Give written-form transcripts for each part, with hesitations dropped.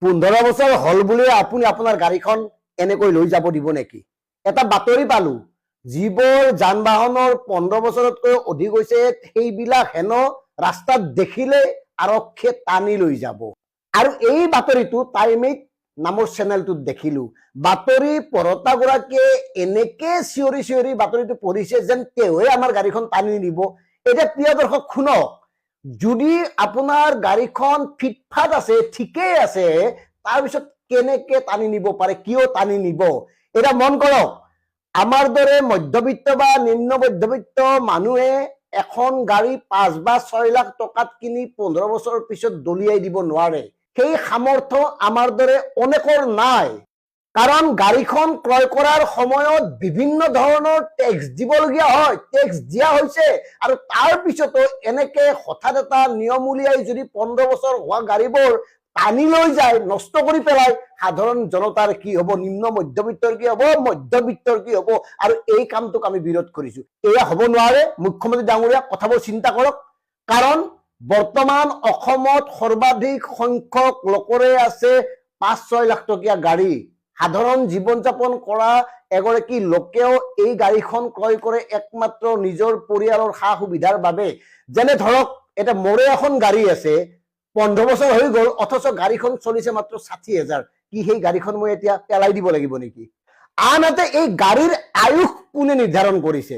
15 বছৰ হল বুলি আপুনি আপোনাৰ গাড়ীখন এনেকৈ লৈ যাব দিব নেকি? এটা বাতৰি পালো, যিবোৰ যান বাহনৰ 15 বছৰতকৈ অধিক হৈছে সেইবিলাক হেনো ৰাস্তাত দেখিলে আৰক্ষীয়ে টানি লৈ যাব। আৰু এই বাতৰিটো টাইমিক নামৰ চেনেলটোত দেখিলো। বাতৰি পঢ়োতাগৰাকীয়ে এনেকে চিঞৰি চিঞৰি বাতৰিটো পঢ়িছে যেন তেওঁহে আমাৰ গাড়ীখন টানি নিব। এতিয়া প্ৰিয় দৰ্শক শুনক, যদি আপোনাৰ গাড়ীখন ফিটফাট আছে, ঠিকেই আছে, তাৰপিছত কেনেকে টানি নিব পাৰে, কিয় টানি নিব? এটা মন কৰক, আমাৰ দৰে মধ্যবিত্ত বা নিম্ন মধ্যবিত্ত মানুহে এখন গাড়ী 5 বা 6 লাখ টকাত কিনি 15 বছৰৰ পিছত দলিয়াই দিব নোৱাৰে। সেই সামৰ্থ্য আমাৰ দৰে অনেকৰ নাই। কাৰণ গাড়ীখন ক্ৰয় কৰাৰ সময়ত বিভিন্ন ধৰণৰ টেক্স দিবলগীয়া হয়, টেক্স দিয়া হৈছে, আৰু তাৰ পিছতো এনেকে হঠাৎ এটা নিয়ম উলিয়াই যদি 15 বছৰ হোৱা গাড়ীবোৰ টানি লৈ যায়, নষ্ট কৰি পেলাই, সাধাৰণ জনতাৰ কি হব, নিম্ন মধ্যবিত্তৰ কি হব, মধ্যবিত্তৰ কি হব? আৰু এই কামটোক আমি বিৰোধ কৰিছো। এয়া হব নোৱাৰে। মুখ্যমন্ত্ৰী ডাঙৰীয়া কথাবোৰ চিন্তা কৰক। কাৰণ বৰ্তমান অসমত সৰ্বাধিক সংখ্যক লোকৰে আছে 5-6 লাখ টকীয়া গাড়ী। সাধাৰণ জীৱন যাপন কৰা এগৰাকী লোকেও এই গাড়ীখন ক্ৰয় কৰে একমাত্ৰ নিজৰ পৰিয়ালৰ সা সুবিধাৰ বাবে। যেনে ধৰক, এটা মোৰে এখন গাড়ী আছে, 15 বছৰ হৈ গ'ল, অথচ গাড়ীখন চলিছে মাত্ৰ 60,000। কি সেই গাড়ীখন মই এতিয়া পেলাই দিব লাগিব নেকি? আনহাতে এই গাড়ীৰ আয়ুস কোনে নিৰ্ধাৰণ কৰিছে?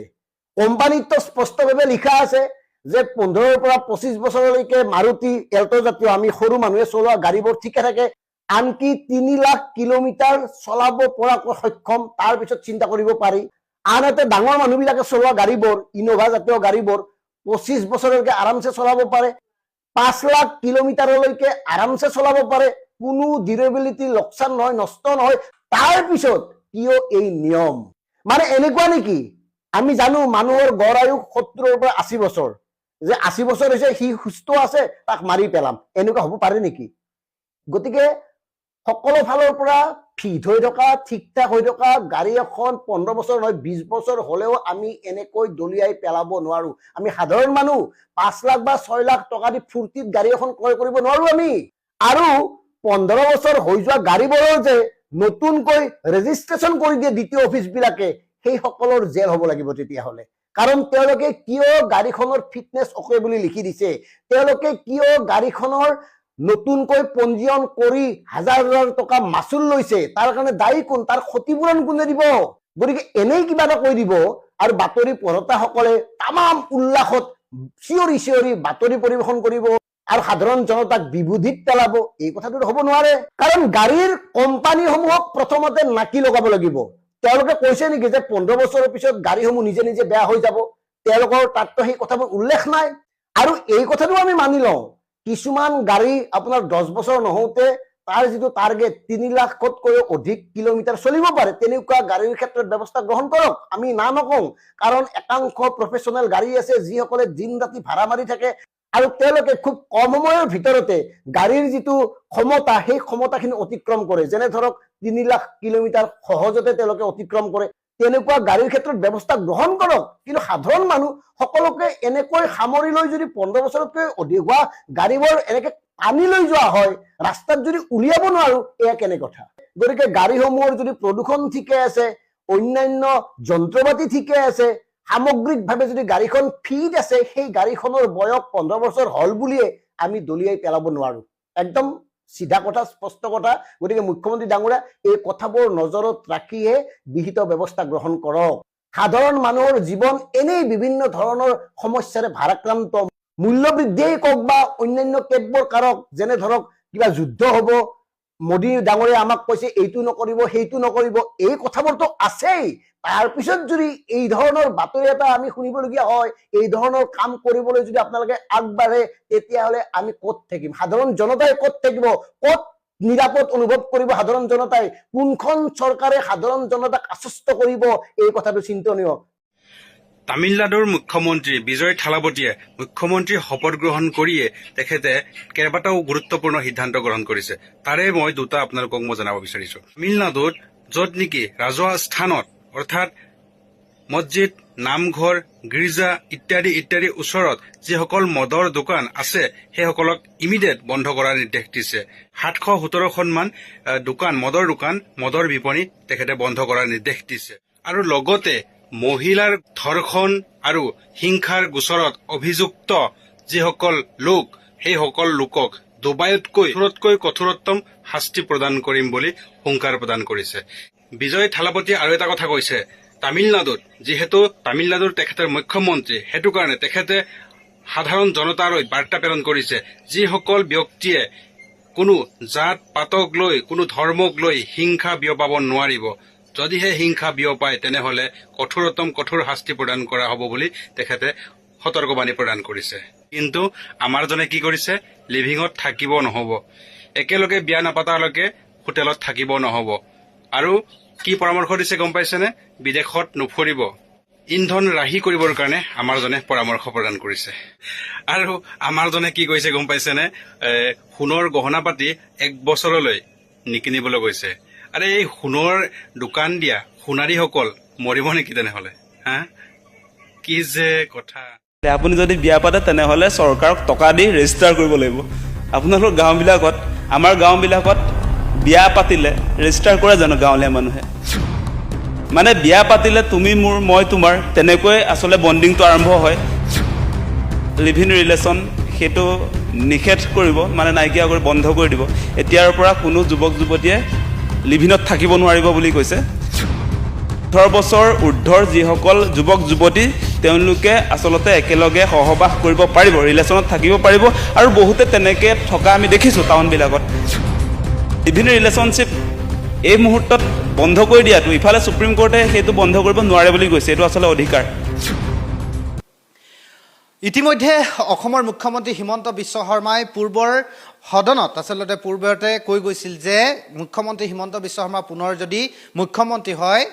কোম্পানীতো স্পষ্টভাৱে লিখা আছে যে 15ৰ পৰা 25 বছৰলৈকে মাৰুতি এল্টো জাতীয় আমি সৰু মানুহে চলোৱা গাড়ীবোৰ ঠিকে থাকে, আনকি 3 লাখ কিলোমিটাৰ চলাব পৰাকৈ সক্ষম, তাৰ পিছত চিন্তা কৰিব পাৰি। আনহাতে ডাঙৰ মানুহবিলাকে চলোৱা গাড়ীবোৰ, ইনোভা জাতীয় গাড়ীবোৰ 25 বছৰলৈকে আৰামছে চলাব পাৰে, 5 লাখ কিলোমিটাৰলৈকে আৰামছে চলাব পাৰে, কোনো ডিউৰেবিলিটি লোকচান নহয়, নষ্ট নহয়। তাৰ পিছত কিয় এই নিয়ম? মানে এনেকুৱা নেকি? আমি জানো মানুহৰ গড় আয়ুস 70ৰ পৰা 80 বছৰ, যে 80 বছৰ হৈছে সি সুস্থ আছে, তাক মাৰি পেলাম, এনেকুৱা হ'ব পাৰে নেকি? গতিকে সকলো ফালৰ পৰা ফিট হৈ থকা, ঠিক ঠাক হৈ থকা গাড়ী এখন 15 বছৰ নহয় 20 বছৰ হলেও আমি এনেকৈ দলিয়াই পেলাব নোৱাৰো। আমি সাধাৰণ মানুহ 5 লাখ বা 6 লাখ টকা দি ফূৰ্তিত গাড়ী এখন ক্ৰয় কৰিব নোৱাৰো আমি। আৰু 15 বছৰ হৈ যোৱা গাড়ীবোৰৰ যে নতুনকৈ ৰেজিষ্ট্ৰেশ্যন কৰি দিয়ে দ্বিতীয় অফিচ বিলাকে, সেই সকলৰ জেল হ'ব লাগিব তেতিয়াহ'লে। কাৰণ তেওঁলোকে কিয় গাড়ীখনৰ ফিটনেছ অকে বুলি লিখি দিছে, তেওঁলোকে কিয় গাড়ীখনৰ নতুনকৈ পঞ্জীয়ন কৰি হাজাৰ হাজাৰ টকা মাচুল লৈছে, তাৰ কাৰণে দায়ী কোন, তাৰ ক্ষতিপূৰণ কোনে দিব? গতিকে এনেই কিবা এটা কৈ দিব আৰু বাতৰি পঢ়োতাসকলে তামাম উল্লাসত চিঞৰি চিঞৰি বাতৰি পৰিৱেশন কৰিব আৰু সাধাৰণ জনতাক বিভূতিত পেলাব। এই কথাটো হ'ব নোৱাৰে। কাৰণ গাড়ীৰ কোম্পানীসমূহক প্ৰথমতে নাকি লগাব লাগিব। তেওঁলোকে কৈছে নেকি যে 15 বছৰৰ পিছত গাড়ীসমূহ নিজে নিজে বেয়া হৈ যাব? তেওঁলোকৰ তাততো সেই কথাবোৰ উল্লেখ নাই। আৰু এই কথাটো আমি মানি লওঁ, কিছুমান গাড়ী আপোনাৰ 10 বছৰ নহওঁতে তাৰ যিটো টাৰ্গেট 3 লাখতকৈও অধিক কিলোমিটাৰ চলিব পাৰে, তেনেকুৱা গাড়ীৰ ক্ষেত্ৰত ব্যৱস্থা গ্ৰহণ কৰক, আমি না নকওঁ। কাৰণ একাংশ প্ৰফেচনেল গাড়ী আছে যিসকলে দিন ৰাতি ভাড়া মাৰি থাকে, আৰু তেওঁলোকে খুব কম সময়ৰ ভিতৰতে গাড়ীৰ যিটো ক্ষমতা, সেই ক্ষমতাখিনি অতিক্ৰম কৰে। যেনে ধৰক 3 লাখ কিলোমিটাৰ সহজতে তেওঁলোকে অতিক্ৰম কৰে। তেনেকুৱা গাড়ীৰ ক্ষেত্ৰত ব্যৱস্থা গ্ৰহণ কৰক। কিন্তু সাধাৰণ মানুহ সকলোকে এনেকৈ সামৰি লৈ যদি 15 বছৰতকৈ অধিক হোৱা গাড়ীবোৰ এনেকে টানি লৈ যোৱা হয়, ৰাস্তাত যদি উলিয়াব নোৱাৰো, এয়া কেনে কথা? গতিকে গাড়ীসমূহৰ যদি প্ৰদূষণ ঠিকে আছে, অন্যান্য যন্ত্ৰপাতি ঠিকে আছে, সামগ্ৰিকভাৱে যদি গাড়ীখন ফিট আছে, সেই গাড়ীখনৰ বয়স 15 বছৰ হল বুলিয়ে আমি দলিয়াই পেলাব নোৱাৰো। একদম চিধা কথা, স্পষ্ট কথা। গতিকে মুখ্যমন্ত্ৰী ডাঙৰীয়া এই কথাবোৰ নজৰত ৰাখিহে বিহিত ব্যৱস্থা গ্ৰহণ কৰক। সাধাৰণ মানুহৰ জীৱন এনেই বিভিন্ন ধৰণৰ সমস্যাৰে ভাৰাক্ৰান্ত। মূল্য বৃদ্ধিয়েই কওক বা অন্যান্য কেতবোৰ কাৰক, যেনে ধৰক কিবা যুদ্ধ হব, মোদী ডাঙৰীয়া আমাক কৈছে এইটো নকৰিব, সেইটো নকৰিব, এই কথাবোৰতো আছেই। তাৰ পিছত যদি এই ধৰণৰ বাতৰি এটা আমি শুনিবলগীয়া হয়, এই ধৰণৰ কাম কৰিবলৈ যদি আপোনালোকে আগবাঢ়ে, তেতিয়াহ'লে আমি ক'ত থাকিম? সাধাৰণ জনতাই ক'ত থাকিব? ক'ত নিৰাপদ অনুভৱ কৰিব সাধাৰণ জনতাই? কোনখন চৰকাৰে সাধাৰণ জনতাক আশ্বস্ত কৰিব? এই কথাটো চিন্তনীয়। তামিলনাডুৰ মুখ্যমন্ত্ৰী বিজয় থালাপতিয়ে মুখ্যমন্ত্ৰী শপত গ্ৰহণ কৰিয়ে তেখেতে কেইবাটাও গুৰুত্বপূৰ্ণ সিদ্ধান্ত গ্ৰহণ কৰিছে। তাৰে মই দুটা আপোনালোকক মই জনাব বিচাৰিছো। তামিলনাডুত য'ত নেকি ৰাজহুৱা স্থানত অৰ্থাৎ মছজিদ, নামঘৰ, গীৰ্জা ইত্যাদি ইত্যাদিৰ ওচৰত যিসকল মদৰ দোকান আছে সেইসকলক ইমিডিয়েট বন্ধ কৰাৰ নিৰ্দেশ দিছে। 717খনমান মদৰ দোকান, মদৰ বিপণী তেখেতে বন্ধ কৰাৰ নিৰ্দেশ দিছে। আৰু লগতে মহিলাৰ ধৰ্ষণ আৰু হিংসাৰ গোচৰত অভিযুক্ত যিসকল লোক সেইসকল লোকক ডুবাইতকৈ কঠোৰতম শাস্তি প্ৰদান কৰিম বুলি হুংকাৰ প্ৰদান কৰিছে। বিজয় থালাপতিয়ে আৰু এটা কথা কৈছে, তামিলনাডুত যিহেতু তামিলনাডুৰ তেখেতৰ মুখ্যমন্ত্ৰী, সেইটো কাৰণে তেখেতে সাধাৰণ জনতালৈ বাৰ্তা প্ৰেৰণ কৰিছে, যিসকল ব্যক্তিয়ে কোনো জাত পাতক লৈ, কোনো ধৰ্মক লৈ হিংসা বিয়পাব নোৱাৰিব। যদিহে হিংসা বিয়পায় তেনেহলে কঠোৰ শাস্তি প্ৰদান কৰা হ'ব বুলি তেখেতে সতৰ্কবাণী প্ৰদান কৰিছে। কিন্তু আমাৰজনে কি কৰিছে, লিভিঙত থাকিব নহ'ব, একেলগে বিয়া নাপাতালৈকে হোটেলত থাকিব নহ'ব। আৰু কি পৰামৰ্শ দিছে গম পাইছেনে? বিদেশত নুফুৰিব, ইন্ধন ৰাহি কৰিবৰ কাৰণে আমাৰজনে পৰামৰ্শ প্ৰদান কৰিছে। আৰু আমাৰজনে কি কৈছে গম পাইছেনে? সোণৰ গহনা পাতি 1 বছৰলৈ নিকিনিবলৈ কৈছে। আৰে এই সোণৰ দোকান দিয়া সোণাৰীসকল মৰিব নেকি তেনেহলে? কি যে কথা। আপুনি যদি বিয়া পাতে তেনেহ'লে চৰকাৰক টকা দি ৰেজিষ্টাৰ কৰিব লাগিব। আপোনালোকৰ গাঁওবিলাকত, আমাৰ গাঁওবিলাকত বিয়া পাতিলে ৰেজিষ্টাৰ কৰে জানো গাঁৱলীয়া মানুহে? মানে বিয়া পাতিলে তুমি মোৰ, মই তোমাৰ, তেনেকৈ আচলতে বণ্ডিংটো আৰম্ভ হয়। লিভ ইন ৰিলেশ্যন সেইটো নিষেধ কৰিব, মানে নাইকিয়া কৰি বন্ধ কৰি দিব। এতিয়াৰ পৰা কোনো যুৱক যুৱতীয়ে লিভিনত থাকিব নোৱাৰিব বুলি কৈছে। 18 বছৰ ঊৰ্ধৰ যিসকল যুৱক যুৱতী তেওঁলোকে আচলতে একেলগে সহবাস কৰিব পাৰিব, ৰিলেশ্যনত থাকিব পাৰিব। আৰু বহুতে তেনেকৈ থকা আমি দেখিছোঁ টাউনবিলাকত। লিভ ইন ৰিলেশ্যনশ্বিপ এই মুহূৰ্তত বন্ধ কৰি দিয়াটো, ইফালে সুপ্ৰিম কোৰ্টে সেইটো বন্ধ কৰিব নোৱাৰে বুলি কৈছে। এইটো আচলতে অধিকাৰ। ইতিমধ্যে অসমৰ মুখ্যমন্ত্ৰী হিমন্ত বিশ্ব শৰ্মাই পূৰ্বৰ সদনত আচলতে পূৰ্বতে কৈ গৈছিল যে মুখ্যমন্ত্ৰী হিমন্ত বিশ্ব শৰ্মা পুনৰ যদি মুখ্যমন্ত্ৰী হয়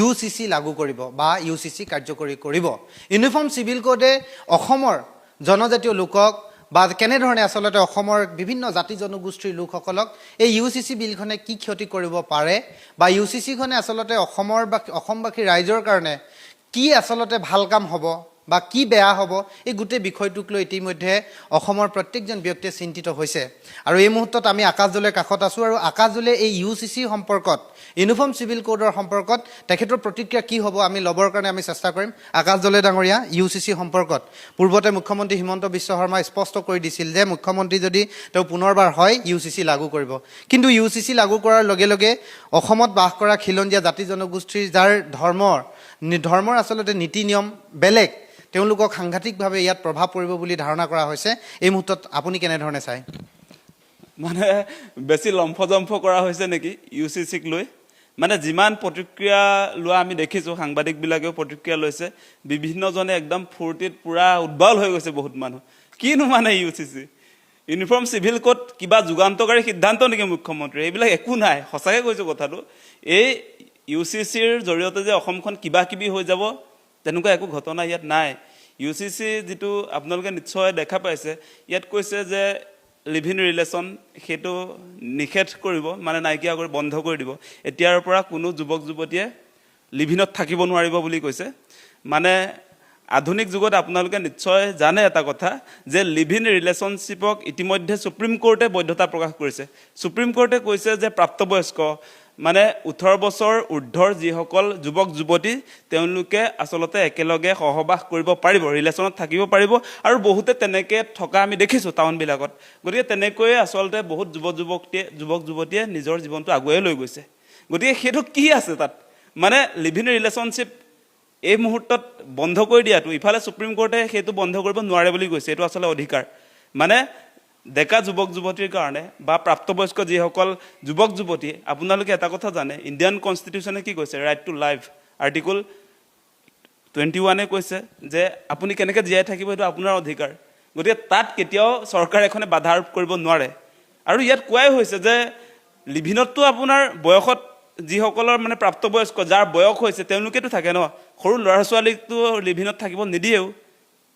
UCC লাগু কৰিব বা UCC কাৰ্যকৰী কৰিব। ইউনিফৰ্ম চিভিল কোডে অসমৰ জনজাতীয় লোকক বা কেনেধৰণে আচলতে অসমৰ বিভিন্ন জাতি জনগোষ্ঠীৰ লোকসকলক এই UCC বিলখনে কি ক্ষতি কৰিব পাৰে বা UCCখনে আচলতে অসমবাসী ৰাইজৰ কাৰণে কি আচলতে ভাল কাম হ'ব বা কি বেয়া হ'ব, এই গোটেই বিষয়টোক লৈ ইতিমধ্যে অসমৰ প্ৰত্যেকজন ব্যক্তিয়ে চিন্তিত হৈছে। আৰু এই মুহূৰ্তত আমি আকাশ দুলেৰ কাষত আছোঁ আৰু আকাশ দুলে এই UCC সম্পৰ্কত, ইউনিফৰ্ম চিভিল কোডৰ সম্পৰ্কত তেখেতৰ প্ৰতিক্ৰিয়া কি হ'ব আমি ল'বৰ কাৰণে আমি চেষ্টা কৰিম। আকাশ দলে ডাঙৰীয়া, UCC সম্পৰ্কত পূৰ্বতে মুখ্যমন্ত্ৰী হিমন্ত বিশ্ব শৰ্মাই স্পষ্ট কৰি দিছিল যে মুখ্যমন্ত্ৰী যদি তেওঁ পুনৰবাৰ হয় UCC লাগু কৰিব। কিন্তু UCC লাগু কৰাৰ লগে লগে অসমত বাস কৰা খিলঞ্জীয়া জাতি জনগোষ্ঠীৰ যাৰ ধৰ্মৰ আচলতে নীতি নিয়ম বেলেগ, তেওঁলোকক সাংঘাতিকভাৱে ইয়াত প্ৰভাৱ পৰিব বুলি ধাৰণা কৰা হৈছে। এই মুহূৰ্তত আপুনি কেনেধৰণে চায়? মানে বেছি লম্ফজম্ফ কৰা হৈছে নেকি UCCক লৈ? মানে যিমান প্ৰতিক্ৰিয়া লোৱা আমি দেখিছোঁ, সাংবাদিকবিলাকেও প্ৰতিক্ৰিয়া লৈছে, বিভিন্নজনে একদম ফূৰ্তিত পূৰা উদ্বাল হৈ গৈছে বহুত মানুহ। কিনো মানে UCC? ইউনিফৰ্ম চিভিল কোড কিবা যুগান্তকাৰী সিদ্ধান্ত নেকি মুখ্যমন্ত্ৰী? এইবিলাক একো নাই, সঁচাকৈ কৈছোঁ কথাটো। এই UCCৰ জৰিয়তে যে অসমখন কিবা কিবি হৈ যাব তেনেকুৱা একো ঘটনা ইয়াত নাই। UCC যিটো আপোনালোকে নিশ্চয় দেখা পাইছে, ইয়াত কৈছে যে লিভ ইন ৰিলেশ্যন সেইটো নিষেধ কৰিব, মানে নাইকিয়া কৰি বন্ধ কৰি দিব। এতিয়াৰ পৰা কোনো যুৱক যুৱতীয়ে লিভিনত থাকিব নোৱাৰিব বুলি কৈছে। মানে আধুনিক যুগত আপোনালোকে নিশ্চয় জানে এটা কথা যে লিভ ইন ৰিলেশ্যনশ্বিপক ইতিমধ্যে সুপ্ৰিম কোৰ্টে বৈধতা প্ৰকাশ কৰিছে। সুপ্ৰিম কোৰ্টে কৈছে যে প্ৰাপ্তবয়স্ক মানে 18 বছৰ ঊৰ্ধৰ যিসকল যুৱক যুৱতী তেওঁলোকে আচলতে একেলগে সহবাস কৰিব পাৰিব, ৰিলেশ্যনত থাকিব পাৰিব। আৰু বহুতে তেনেকৈ থকা আমি দেখিছোঁ টাউনবিলাকত। গতিকে তেনেকৈয়ে আচলতে বহুত যুৱক যুৱতীয়ে নিজৰ জীৱনটো আগুৱাই লৈ গৈছে। গতিকে সেইটো কি আছে তাত? মানে লিভ ইন ৰিলেশ্যনশ্বিপ এই মুহূৰ্তত বন্ধ কৰি দিয়াটো, ইফালে সুপ্ৰিম কোৰ্টে সেইটো বন্ধ কৰিব নোৱাৰে বুলি কৈছে। এইটো আচলতে অধিকাৰ। মানে ডেকা যুৱক যুৱতীৰ কাৰণে বা প্ৰাপ্তবয়স্ক যিসকল যুৱক যুৱতী, আপোনালোকে এটা কথা জানে, ইণ্ডিয়ান কনষ্টিটিউশ্যনে কি কৈছে? ৰাইট টু লাইফ, আৰ্টিকল 21 কৈছে যে আপুনি কেনেকৈ জীয়াই থাকিব সেইটো আপোনাৰ অধিকাৰ। গতিকে তাত কেতিয়াও চৰকাৰ এখনে বাধা আৰোপ কৰিব নোৱাৰে। আৰু ইয়াত কোৱাই হৈছে যে লিভিনততো আপোনাৰ বয়সত যিসকলৰ মানে প্ৰাপ্তবয়স্ক যাৰ বয়স হৈছে তেওঁলোকেতো থাকে ন, সৰু ল'ৰা ছোৱালীকতো লিভিনত থাকিব নিদিয়েও।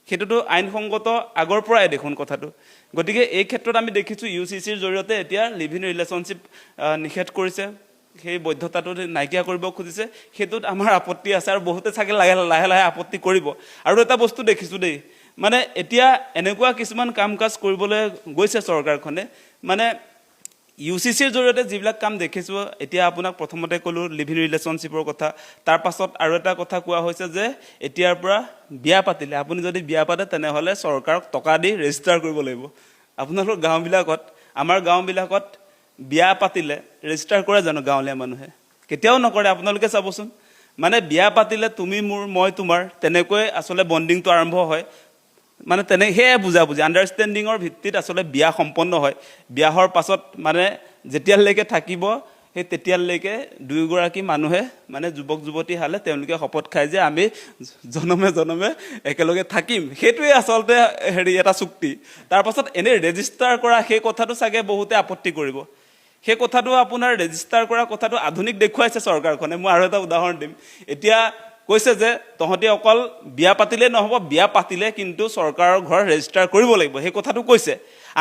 সেইটোতো আইনসংগত আগৰ পৰাই দেখোন কথাটো। গতিকে এই ক্ষেত্ৰত আমি দেখিছোঁ UCCৰ জৰিয়তে এতিয়া লিভ ইন ৰিলেশ্যনশ্বিপ নিষেধ কৰিছে। সেই বৈধতাটো নাইকিয়া কৰিব খুজিছে, সেইটোত আমাৰ আপত্তি আছে আৰু বহুতে চাগে লাহে লাহে আপত্তি কৰিব। আৰু এটা বস্তু দেখিছোঁ দেই, মানে এতিয়া এনেকুৱা কিছুমান কাম কাজ কৰিবলৈ গৈছে চৰকাৰখনে, মানে UCCৰ জৰিয়তে যিবিলাক কাম দেখিছোঁ, এতিয়া আপোনাক প্ৰথমতে ক'লোঁ লিভিং ৰিলেশ্যনশ্বিপৰ কথা, তাৰ পাছত আৰু এটা কথা কোৱা হৈছে যে এতিয়াৰ পৰা বিয়া পাতিলে, আপুনি যদি বিয়া পাতে তেনেহ'লে চৰকাৰক টকা দি ৰেজিষ্টাৰ কৰিব লাগিব। আপোনালোকৰ গাঁওবিলাকত, আমাৰ গাঁওবিলাকত বিয়া পাতিলে ৰেজিষ্টাৰ কৰে জানো গাঁৱলীয়া মানুহে? কেতিয়াও নকৰে। আপোনালোকে চাবচোন, মানে বিয়া পাতিলে তুমি মোৰ মই তোমাৰ তেনেকৈ আচলতে বণ্ডিংটো আৰম্ভ হয়, মানে সেয়াই বুজাবুজি আণ্ডাৰষ্টেণ্ডিঙৰ ভিত্তিত আচলতে বিয়া সম্পন্ন হয়। বিয়া হোৱাৰ পাছত মানে যেতিয়ালৈকে থাকিব সেই তেতিয়ালৈকে দুয়োগৰাকী মানুহে মানে যুৱক যুৱতী হালে তেওঁলোকে শপত খায় যে আমি জনমে জনমে একেলগে থাকিম, সেইটোৱে আচলতে এটা চুক্তি। তাৰ পাছত এনেই ৰেজিষ্টাৰ কৰা সেই কথাটো চাগে বহুতে আপত্তি কৰিব। সেই কথাটো আপোনাৰ ৰেজিষ্টাৰ কৰা কথাটো আধুনিক দেখুৱাইছে চৰকাৰখনে। মই আৰু এটা উদাহৰণ দিম। এতিয়া কৈছে যে তহঁতি অকল বিয়া পাতিলে নহ'ব, বিয়া পাতিলে কিন্তু চৰকাৰৰ ঘৰ ৰেজিষ্টাৰ কৰিব লাগিব, সেই কথাটো কৈছে।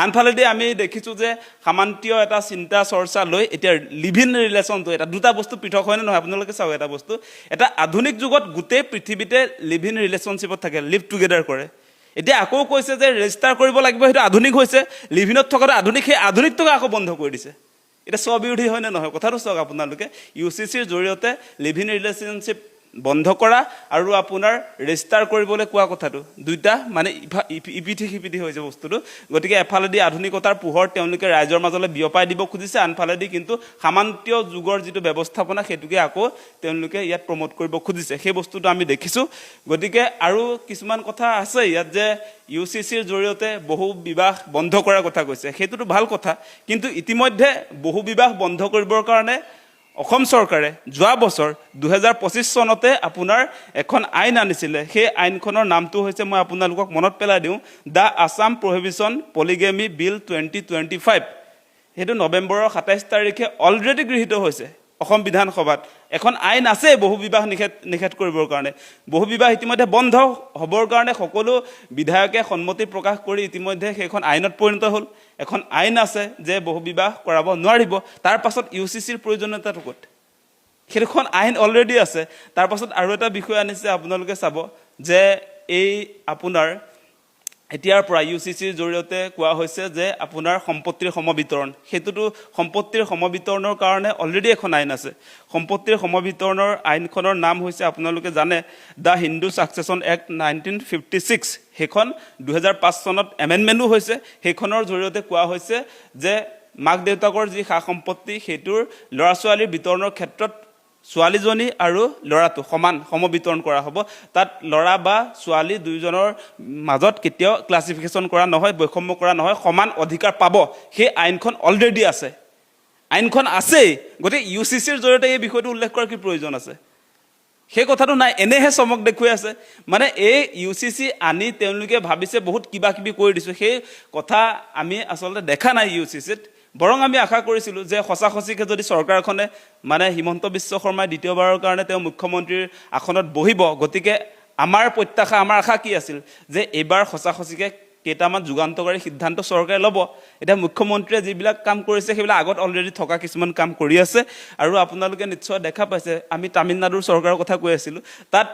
আনফালেদি আমি দেখিছোঁ যে সামান্তীয় এটা চিন্তা চৰ্চা লৈ এতিয়া লিভিং ৰিলেশ্যনটো, এটা দুটা বস্তু পৃথক হয়নে নহয়? আপোনালোকে চাওক, এটা বস্তু, এটা আধুনিক যুগত গোটেই পৃথিৱীতে লিভিং ৰিলেশ্যনশ্বিপত থাকে, লিভ টুগেডাৰ কৰে। এতিয়া আকৌ কৈছে যে ৰেজিষ্টাৰ কৰিব লাগিব, সেইটো আধুনিক হৈছে। লিভিনত থকাটো আধুনিক, সেই আধুনিকটোকে আকৌ বন্ধ কৰি দিছে। এতিয়া স্ববিৰোধী হয়নে নহয়? কথাটো চাওক আপোনালোকে, UCCৰ জৰিয়তে লিভিং ৰিলেশ্যনশ্বিপ বন্ধ কৰা আৰু আপোনাৰ ৰেজিষ্টাৰ কৰিবলৈ কোৱা কথাটো দুইটা মানে ইপিঠি সিপিঠি হৈছে বস্তুটো। গতিকে এফালেদি আধুনিকতাৰ পোহৰ তেওঁলোকে ৰাইজৰ মাজলৈ বিয়পাই দিব খুজিছে, আনফালেদি কিন্তু সামান্তীয় যুগৰ যিটো ব্যৱস্থাপনা সেইটোকে আকৌ তেওঁলোকে ইয়াত প্ৰমোট কৰিব খুজিছে। সেই বস্তুটো আমি দেখিছোঁ। গতিকে আৰু কিছুমান কথা আছে ইয়াত, যে UCCৰ জৰিয়তে বহু বিবাহ বন্ধ কৰাৰ কথা কৈছে, সেইটোতো ভাল কথা। কিন্তু ইতিমধ্যে বহু বিবাহ বন্ধ কৰিবৰ কাৰণে অসম চৰকাৰে যোৱা বছৰ 2025 চনতে আপোনাৰ এখন আইন আনিছিলে। সেই আইনখনৰ নামটো হৈছে, মই আপোনালোকক মনত পেলাই দিওঁ, দ্য আছাম প্ৰহিবিশ্যন পলিগেমি বিল 2025। সেইটো নৱেম্বৰৰ 27 তাৰিখে অলৰেডি গৃহীত হৈছে অসম বিধানসভাত। এখন আইন আছে বহু বিবাহ নিষেধ কৰিবৰ কাৰণে। বহু বিবাহ ইতিমধ্যে বন্ধ হ'বৰ কাৰণে সকলো বিধায়কে সন্মতি প্ৰকাশ কৰি ইতিমধ্যে সেইখন আইনত পৰিণত হ'ল। এখন আইন আছে যে বহু বিবাহ কৰাব নোৱাৰিব। তাৰ পাছত UCCৰ প্ৰয়োজনীয়তাটো ক'ত? সেইখন আইন অলৰেডি আছে। তাৰ পাছত আৰু এটা বিষয় আনিছে, আপোনালোকে চাব যে এই আপোনাৰ এতিয়াৰ পৰা UCCৰ জৰিয়তে কোৱা হৈছে যে আপোনাৰ সম্পত্তিৰ সমবিতৰণ, সেইটোতো সম্পত্তিৰ সমবিতৰণৰ কাৰণে অলৰেডি এখন আইন আছে। সম্পত্তিৰ সমবিতৰণৰ আইনখনৰ নাম হৈছে, আপোনালোকে জানে, দ্য হিন্দু ছাকচেছন এক্ট 1956। সেইখন 2005 চনত এমেণ্ডমেণ্টো হৈছে। সেইখনৰ জৰিয়তে কোৱা হৈছে যে মাক দেউতাকৰ যি সা সম্পত্তি সেইটোৰ ল'ৰা ছোৱালীৰ বিতৰণৰ ক্ষেত্ৰত ছোৱালীজনী আৰু ল'ৰাটো সমবিতৰণ কৰা হ'ব। তাত ল'ৰা বা ছোৱালী দুয়োজনৰ মাজত কেতিয়াও ক্লাছিফিকেশ্যন কৰা নহয়, বৈষম্য কৰা নহয়, সমান অধিকাৰ পাব। সেই আইনখন অলৰেডি আছে, আইনখন আছেই। গতিকে UCCৰ জৰিয়তে এই বিষয়টো উল্লেখ কৰাৰ কি প্ৰয়োজন আছে? সেই কথাটো নাই, এনেহে চমক দেখুৱাই আছে। মানে এই UCC আনি তেওঁলোকে ভাবিছে বহুত কিবা কিবি কৰি দিছোঁ, সেই কথা আমি আচলতে দেখা নাই UCCত। বৰং আমি আশা কৰিছিলোঁ যে সঁচাসঁচিকৈ যদি চৰকাৰখনে মানে হিমন্ত বিশ্ব শৰ্মাই দ্বিতীয়বাৰৰ কাৰণে তেওঁ মুখ্যমন্ত্ৰীৰ আসনত বহিব, গতিকে আমাৰ প্ৰত্যাশা, আমাৰ আশা কি আছিল যে এইবাৰ সঁচাসঁচিকৈ কেইটামান যুগান্তকাৰী সিদ্ধান্ত চৰকাৰে ল'ব। এতিয়া মুখ্যমন্ত্ৰীয়ে যিবিলাক কাম কৰিছে সেইবিলাক আগত অলৰেডি থকা কিছুমান কাম কৰি আছে। আৰু আপোনালোকে নিশ্চয় দেখা পাইছে, আমি তামিলনাডুৰ চৰকাৰৰ কথা কৈ আছিলোঁ, তাত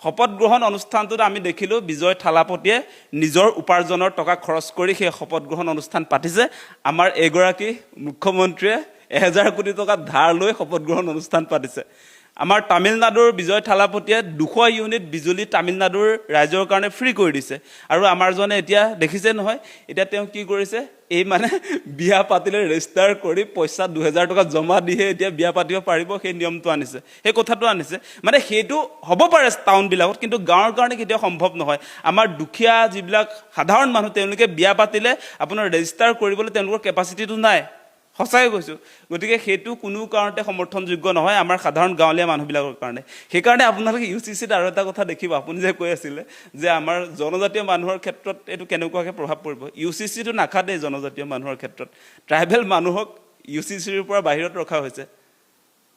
শপত গ্ৰহণ অনুষ্ঠানটোত আমি দেখিলোঁ বিজয় থালাপতিয়ে নিজৰ উপাৰ্জনৰ টকা খৰচ কৰি সেই শপত গ্ৰহণ অনুষ্ঠান পাতিছে। আমাৰ এগৰাকী মুখ্যমন্ত্ৰীয়ে 1000 কোটি টকা ধাৰ লৈ শপত গ্ৰহণ অনুষ্ঠান পাতিছে। আমাৰ তামিলনাডুৰ বিজয় থালাপতিয়ে 200 ইউনিট বিজুলী তামিলনাডুৰ ৰাইজৰ কাৰণে ফ্ৰী কৰি দিছে। আৰু আমাৰজনে এতিয়া দেখিছে নহয়, এতিয়া তেওঁ কি কৰিছে, এই মানে বিয়া পাতিলে ৰেজিষ্টাৰ কৰি পইচা 2000 টকা জমা দিহে এতিয়া বিয়া পাতিব পাৰিব, সেই নিয়মটো আনিছে, সেই কথাটো আনিছে। মানে সেইটো হ'ব পাৰে টাউনবিলাকত, কিন্তু গাঁৱৰ কাৰণে কেতিয়াও সম্ভৱ নহয়। আমাৰ দুখীয়া যিবিলাক সাধাৰণ মানুহ, তেওঁলোকে বিয়া পাতিলে আপোনাৰ ৰেজিষ্টাৰ কৰিবলৈ তেওঁলোকৰ কেপাচিটিটো নাই, সঁচাকৈ কৈছোঁ। গতিকে সেইটো কোনো কাৰণতে সমৰ্থনযোগ্য নহয় আমাৰ সাধাৰণ গাঁৱলীয়া মানুহবিলাকৰ কাৰণে। সেইকাৰণে আপোনালোকে UCCত আৰু এটা কথা দেখিব, আপুনি যে কৈ আছিলে যে আমাৰ জনজাতীয় মানুহৰ ক্ষেত্ৰত এইটো কেনেকুৱাকৈ প্ৰভাৱ পৰিব। UCCটো নাখাতেই জনজাতীয় মানুহৰ ক্ষেত্ৰত, ট্ৰাইবেল মানুহক UCCৰ পৰা বাহিৰত ৰখা হৈছে,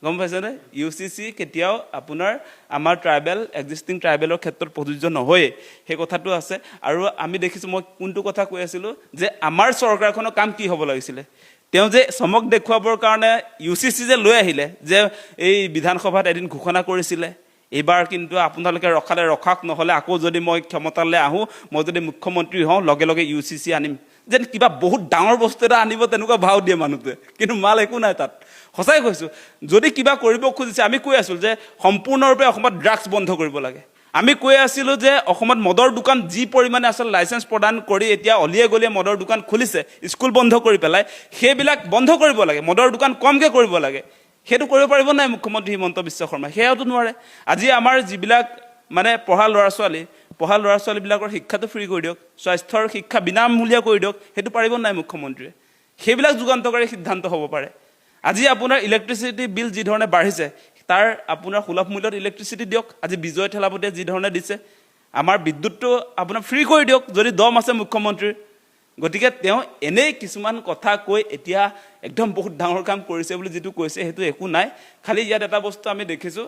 গম পাইছেনে? UCC কেতিয়াও আপোনাৰ আমাৰ এক্সিষ্টিং ট্ৰাইবেলৰ ক্ষেত্ৰত প্ৰযোজ্য নহয়েই, সেই কথাটো আছে। আৰু আমি দেখিছোঁ, মই কোনটো কথা কৈ আছিলোঁ, যে আমাৰ চৰকাৰখনৰ কাম কি হ'ব লাগিছিলে, তেওঁ যে চমক দেখুৱাবৰ কাৰণে UCC যে লৈ আহিলে যে এই বিধানসভাত এদিন ঘোষণা কৰিছিলে এইবাৰ কিন্তু আপোনালোকে ৰখালে ৰখাক নহ'লে আকৌ যদি মই ক্ষমতালৈ আহোঁ মই যদি মুখ্যমন্ত্ৰী হওঁ লগে লগে UCC আনিম যেন কিবা বহুত ডাঙৰ বস্তু এটা আনিব তেনেকুৱা ভাও দিয়ে মানুহটোৱে কিন্তু মাল একো নাই তাত সঁচাই কৈছোঁ যদি কিবা কৰিব খুজিছে আমি কৈ আছিলোঁ যে সম্পূৰ্ণৰূপে অসমত ড্ৰাগছ বন্ধ কৰিব লাগে আমি কৈ আছিলোঁ যে অসমত মদৰ দোকান যি পৰিমাণে আচলতে লাইচেঞ্চ প্ৰদান কৰি এতিয়া অলিয়ে গলিয়ে মদৰ দোকান খুলিছে স্কুল বন্ধ কৰি পেলাই সেইবিলাক বন্ধ কৰিব লাগে মদৰ দোকান কমকৈ কৰিব লাগে সেইটো কৰিব পাৰিব নাই মুখ্যমন্ত্ৰী হিমন্ত বিশ্ব শৰ্মাই সেয়াওতো নোৱাৰে আজি আমাৰ যিবিলাক মানে পঢ়া ল'ৰা ছোৱালীবিলাকৰ শিক্ষাটো ফ্ৰী কৰি দিয়ক স্বাস্থ্যৰ শিক্ষা বিনামূলীয়া কৰি দিয়ক সেইটো পাৰিব নাই মুখ্যমন্ত্ৰীয়ে সেইবিলাক যুগান্তকাৰী সিদ্ধান্ত হ'ব পাৰে আজি আপোনাৰ ইলেক্ট্ৰিচিটি বিল যি ধৰণে বাঢ়িছে তাৰ আপোনাৰ সুলভ মূল্যত ইলেক্ট্ৰিচিটি দিয়ক আজি বিজয় থেলাপতিয়ে যি ধৰণে দিছে আমাৰ বিদ্যুৎটো আপোনাৰ ফ্ৰী কৰি দিয়ক যদি দম আছে মুখ্যমন্ত্ৰীৰ গতিকে তেওঁ এনেই কিছুমান কথা কৈ এতিয়া একদম বহুত ডাঙৰ কাম কৰিছে বুলি যিটো কৈছে সেইটো একো নাই খালি ইয়াত এটা বস্তু আমি দেখিছোঁ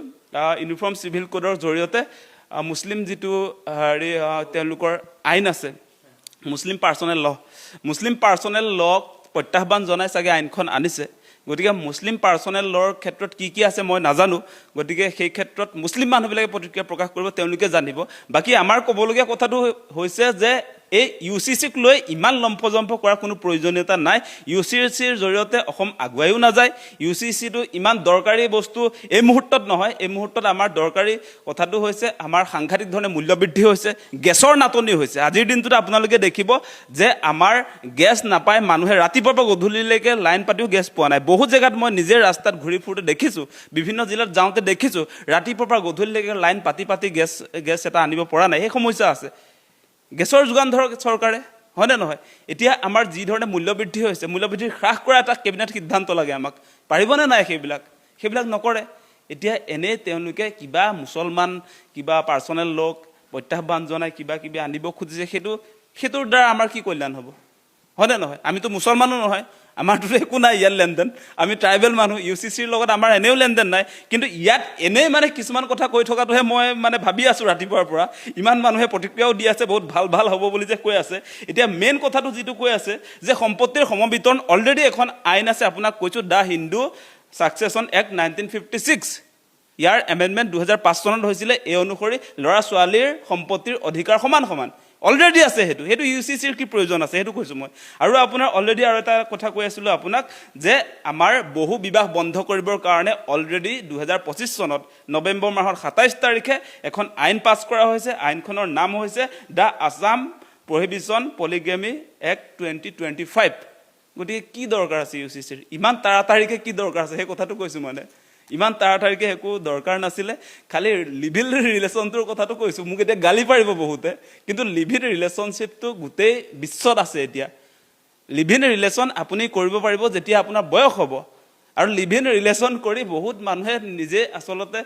ইউনিফৰ্ম চিভিল কোডৰ জৰিয়তে মুছলিম যিটো হেৰি তেওঁলোকৰ আইন আছে মুছলিম পাৰ্চনেল লক প্ৰত্যাহ্বান জনাই চাগে আইনখন আনিছে গতিকে মুছলিম পাৰ্চনেল ল'ৰ ক্ষেত্ৰত কি আছে মই নাজানো গতিকে সেই ক্ষেত্ৰত মুছলিম মানুহবিলাকে প্ৰতিক্ৰিয়া প্ৰকাশ কৰিব তেওঁলোকে জানিব বাকী আমাৰ ক'বলগীয়া কথাটো হৈছে যে এই UCCক লৈ ইমান লম্ফজম্ফ কৰাৰ কোনো প্ৰয়োজনীয়তা নাই UCCৰ জৰিয়তে অসম আগুৱাইও নাযায় UCCটো ইমান দৰকাৰী বস্তু এই মুহূৰ্তত নহয় এই মুহূৰ্তত আমাৰ দৰকাৰী কথাটো হৈছে আমাৰ সাংঘাতিক ধৰণে মূল্যবৃদ্ধি হৈছে গেছৰ নাটনি হৈছে আজিৰ দিনটোত আপোনালোকে দেখিব যে আমাৰ গেছ নাপায় মানুহে ৰাতিপুৱাৰ পৰা গধূলিলৈকে লাইন পাতিও গেছ পোৱা নাই বহুত জেগাত মই নিজে ৰাস্তাত ঘূৰি ফুৰোঁতে দেখিছোঁ বিভিন্ন জিলাত যাওঁতে দেখিছোঁ ৰাতিপুৱাৰ পৰা গধূলিলৈকে লাইন পাতি গেছ এটা আনিব পৰা নাই সেই সমস্যা আছে গেছৰ যোগান ধৰক চৰকাৰে হয়নে নহয় এতিয়া আমাৰ যি ধৰণে মূল্যবৃদ্ধি হৈছে মূল্যবৃদ্ধি হ্ৰাস কৰা এটা কেবিনেট সিদ্ধান্ত লাগে আমাক পাৰিবনে নাই সেইবিলাক নকৰে এতিয়া এনেই তেওঁলোকে কিবা মুছলমান কিবা পাৰ্চনেল লোক প্ৰত্যাহ্বান জনাই কিবা কিবি আনিব খুজিছে সেইটোৰ দ্বাৰা আমাৰ কি কল্যাণ হ'ব হয়নে নহয় আমিতো মুছলমানো নহয় আমাৰতো একো নাই ইয়াত লেনদেন আমি ট্ৰাইবেল মানুহ UCCৰ লগত আমাৰ এনেও লেনদেন নাই কিন্তু ইয়াত এনেই মানে কিছুমান কথা কৈ থকাটোহে মই মানে ভাবি আছোঁ ৰাতিপুৱাৰ পৰা ইমান মানুহে প্ৰতিক্ৰিয়াও দি আছে বহুত ভাল হ'ব বুলি যে কৈ আছে এতিয়া মেইন কথাটো যিটো কৈ আছে যে সম্পত্তিৰ সমবিতৰণ অলৰেডি এখন আইন আছে আপোনাক কৈছোঁ দ্য হিন্দু ছাকচেছন এক্ট 1956 ইয়াৰ এমেণ্ডমেণ্ট 2005 চনত হৈছিলে এই অনুসৰি ল'ৰা ছোৱালীৰ সম্পত্তিৰ অধিকাৰ সমান অলৰেডি আছে সেইটো UCCৰ কি প্ৰয়োজন আছে সেইটো কৈছোঁ মই আৰু আপোনাৰ অলৰেডি আৰু এটা কথা কৈ আছিলোঁ আপোনাক যে আমাৰ বহু বিবাহ বন্ধ কৰিবৰ কাৰণে অলৰেডি 2025 চনত নৱেম্বৰ মাহৰ 27 তাৰিখে এখন আইন পাছ কৰা হৈছে আইনখনৰ নাম হৈছে the Assam prohibition polygamy act 2025 গতিকে কি দৰকাৰ আছে UCCৰ ইমান তাড়াতাড়িকৈ কি দৰকাৰ আছে সেই কথাটো কৈছোঁ মানে ইমান তাড়াতাড়িকৈ একো দৰকাৰ নাছিলে খালি লিভিল ৰিলেশ্যনটোৰ কথাটো কৈছোঁ মোক এতিয়া গালি পাৰিব বহুতে কিন্তু লিভিল ৰিলেশ্যনশ্বিপটো গোটেই বিশ্বত আছে এতিয়া লিভিন ৰিলেশ্যন আপুনি কৰিব পাৰিব যেতিয়া আপোনাৰ বয়স হ'ব আৰু লিভিন ৰিলেশ্যন কৰি বহুত মানুহে নিজে আচলতে